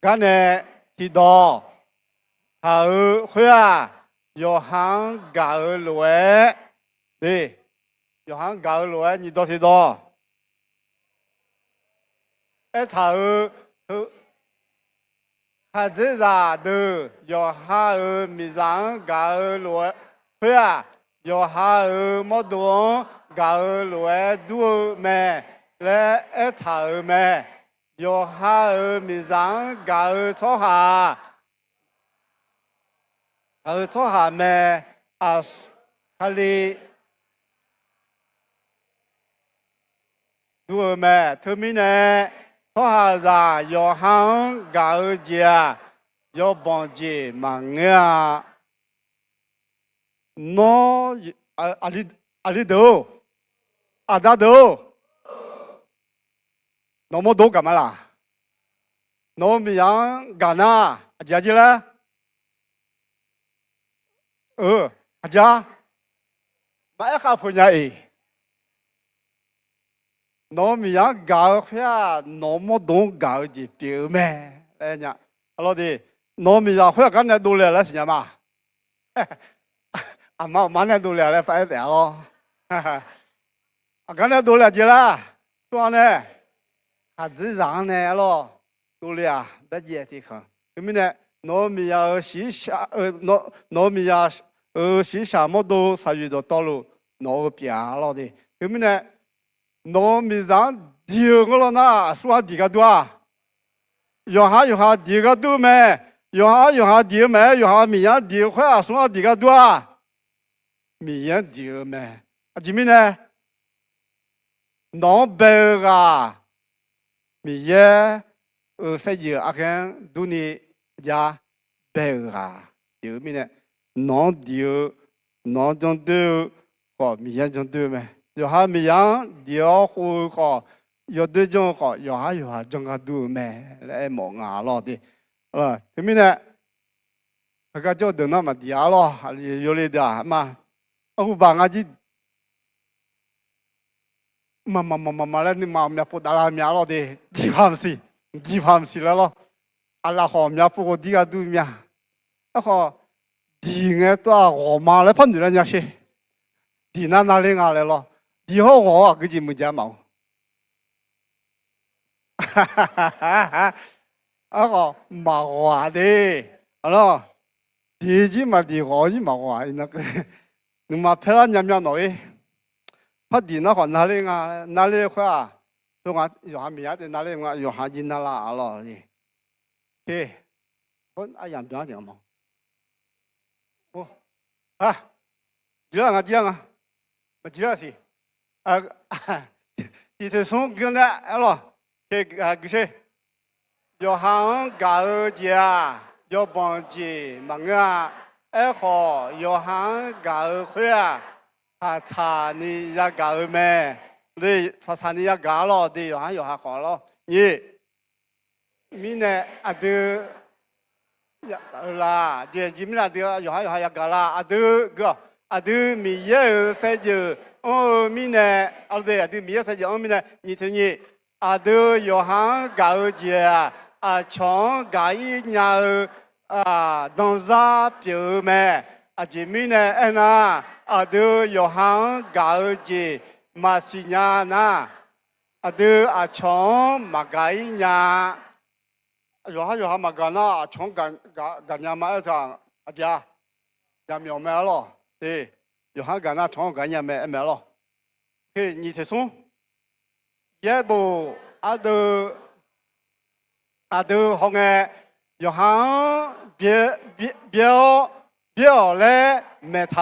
gane tido hau khua yohang gaulue đi yohang gaulue nido tido thau 哈子啥的，要哈儿米上嘎儿罗，会啊，要哈儿莫多，嘎儿罗多咩，来他儿咩，要哈儿米上嘎儿错下，儿错下咩啊，哈里多咩，特别呢。错下子要行嘎儿家，要帮姐忙呀。喏，阿里头，阿达头，那么多干嘛啦？那么样干呐？阿家去了？阿家，买下婆家哎。那么样搞下，那么多搞的表妹，哎呀，老弟，那么样会干那多了是嘛？阿妈那多了反正咯，哈哈，啊干那多了去了，说呢，还自然呢咯，多了不接的很，因为呢，那么样是下那么样是什么都参与到道路那个边了的，因为呢。农民上第二个了呢，说第个多啊，用下第二个多没，用下第二没，用下米样第二块，说第个多啊，米样第二没，啊，怎么呢？农白啊，米样谁有阿看都你家白啊，有米呢？农第二，农中多和米样中多没？有哈米样调好好，有对种好，有哈种个多咩来忙啊咯的，对面呢，那个叫等那么低啊咯，有哩的嘛，我把俺子，嘛来你妈咪不打拉咪咯的，地方是了咯，阿拉好咪不过地个多咪，啊好，地个多我妈来判断人家些，地哪里啊来咯。以后我估计没家毛，哈哈哈哈！啊个毛话的，好咯，地基嘛地我一毛话，那个你嘛拍了两秒内，拍地那话哪里啊？哪里会啊？就我用下面的哪里我用下进那啦咯的，嘿，我哎呀不要讲嘛，我啊，这样啊，没这样是。第次送给那了，给谁？要行嘎儿家，要帮姐忙啊，哎好，要行嘎儿会啊，查你呀嘎儿咩？你查你呀嘎咯，对，要行好咯，你明年啊都呀啦，这今年都要行呀嘎啦，啊都个啊都米也塞就。明年啊对啊，对，明年才讲明年，你听你啊都要行搞节啊，抢搞一年啊，当啥表妹啊，这明年哎那啊都要行搞节，马西亚那啊都啊抢马搞一年，要行马搞那抢搞年马一场啊家，家苗苗咯，对。有哈干那长干也买了，嘿，你去送，也不阿都好个，有哈表来买头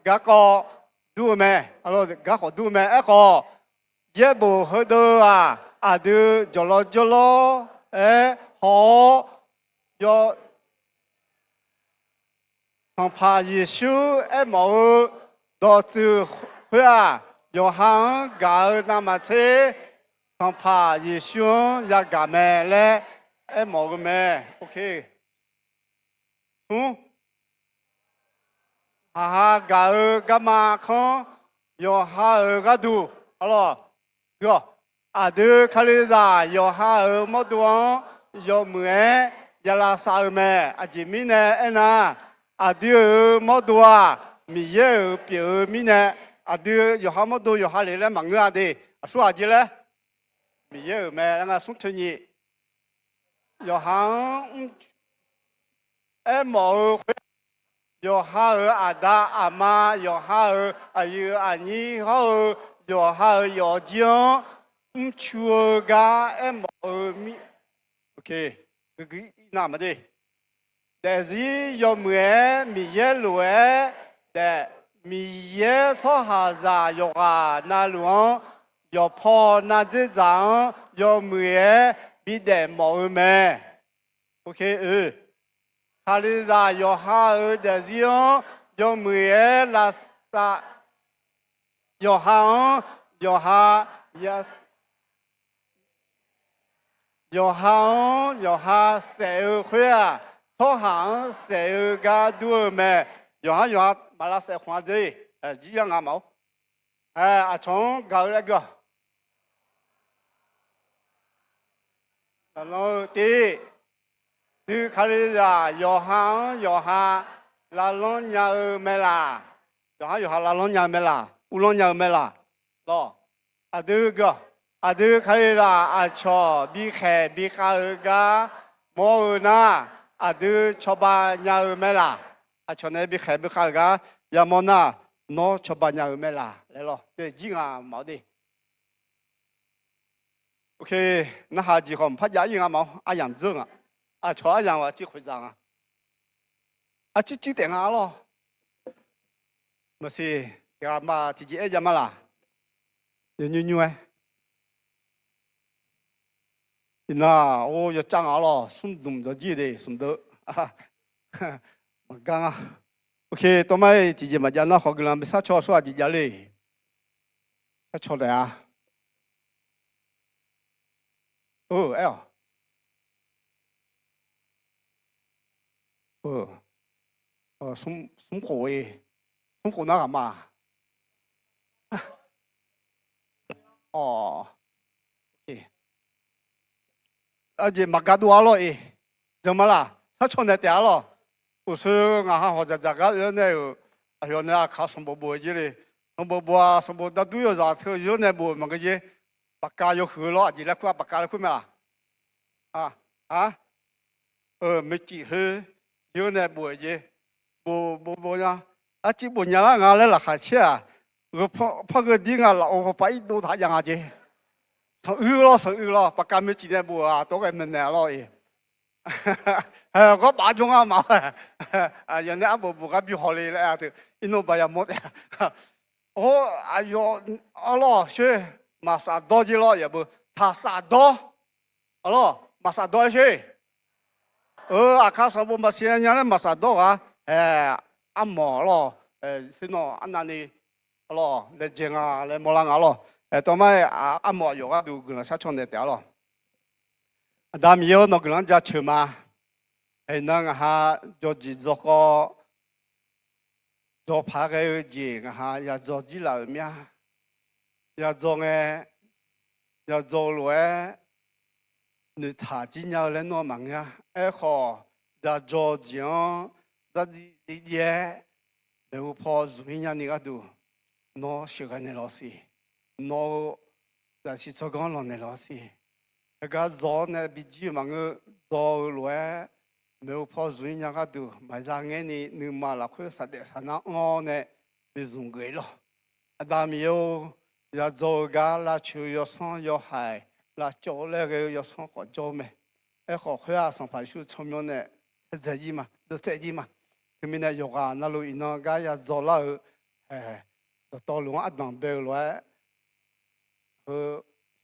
个个都买，阿罗个个都买，哎个也不好多啊，阿都着咯，哎好要。上怕一宿哎毛，到最后啊，要行搞那么车，上怕一宿也搞没嘞，哎毛个没 ，OK， 哈搞干嘛看，要哈个多，好了，哥，啊都看里啥，要哈么多，要没，要拉啥没，啊这面呢哎那。啊，对，么多啊，米也表米呢，啊对，有好么多有哈来了忙啊的，说啥子嘞？米也没那个送托你，有行哎毛有哈儿阿达阿妈，有哈儿阿姨阿姨，好有哈儿有酱，秋嘎哎毛米，OK， 个那么的，但是有没米耶路哎的米耶说哈子有啊那路有泡那这张有没比的毛没 ，OK 哈利萨有哈尔的用，有没拉萨，有哈有哈呀，有哈有哈社会啊，错行社个多没，有哈马拉社环的，一样阿毛，阿从搞那个，然后第。你看的呀，有哈，拉拢娘没啦，有哈拉拢娘没啦，乌拢娘没啦，咯，这个，这个看的啦，瞧，比海个，莫那，这瞧把娘没啦，瞧那比海个，要么那，孬瞧把娘没啦，来咯，对，几啊毛的。OK， 那下几号拍家应啊毛，养正啊。瞧样话几会长啊？几点啊咯？没事，呀嘛自己一样嘛啦，牛哎，那我要讲啊咯，送动着记的送的啊，我讲啊 ，OK， 多买自己嘛讲那好个人没啥巧说自己嘞，啥巧的啊？哦，哎呀。送货诶，送货那干嘛？哦，诶，而且马嘎多了诶，怎么啦？他穿的掉了，不是俺还或者这个原来有，原来靠什么波子嘞？什么波啊？什么那都有啥？特原来波么个嘢？马嘎有喝了，就来块马嘎来块没啦？没几喝。有那不也不呀，这不年了，俺来了还吃啊，我跑个地啊，我把一多他养下去，从饿了，把干没几天不啊，都给门来了耶，我把中啊嘛，原来不个比好嘞了，对，一弄把也没得，哦，哎呦，咯，是马萨多去了也不，他萨多，咯，马萨多去。看什么嘛？现在人嘛啥多啊？按摩咯，是喏，按那里咯，来整啊，来摩浪啊咯，多买按摩药啊，都可能下床的掉了。但没有那个人家吃嘛，那哈就做个做拍个节，哈要做几老面，要做诶，要做落你他今年来弄忙呀？好，在做酱，在也，然后跑做人家那个都，弄学个那老师，弄在是做工弄那老师，那个做那比较忙个做来，然后跑做人家个都，买上眼你买了块啥的啥那我呢，被用过了，但没有要做个那就要上要海。那教那个要上好教没？好会啊，上派出聪明的，在意嘛，都在意嘛。他们呢，有啊，那路一那个要做了，到路啊当白来，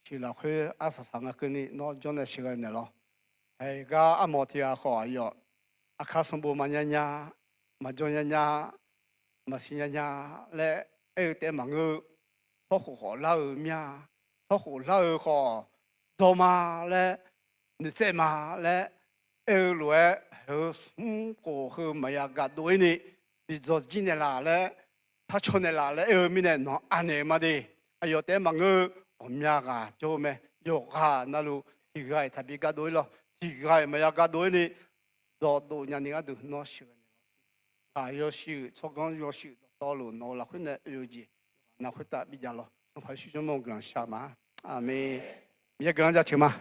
去了会23个跟你那将来学个呢咯。个阿毛提啊好哟，看什么嘛呀，嘛叫呀，嘛是呀，来点忙个，好老面，好老好。做嘛嘞？你在嘛嘞？来和过后没有个多呢？你做今年啦嘞，他去年啦嘞，明年喏安尼嘛的，有点忙个，我们个做咩？有哈那路体育特别个多咯，体育没有个多呢，做多年个都孬学个，要学，做工要学，道路孬了，会呢有几，那会打比较咯，还需要么个人下嘛？阿妹。也跟人家去嘛。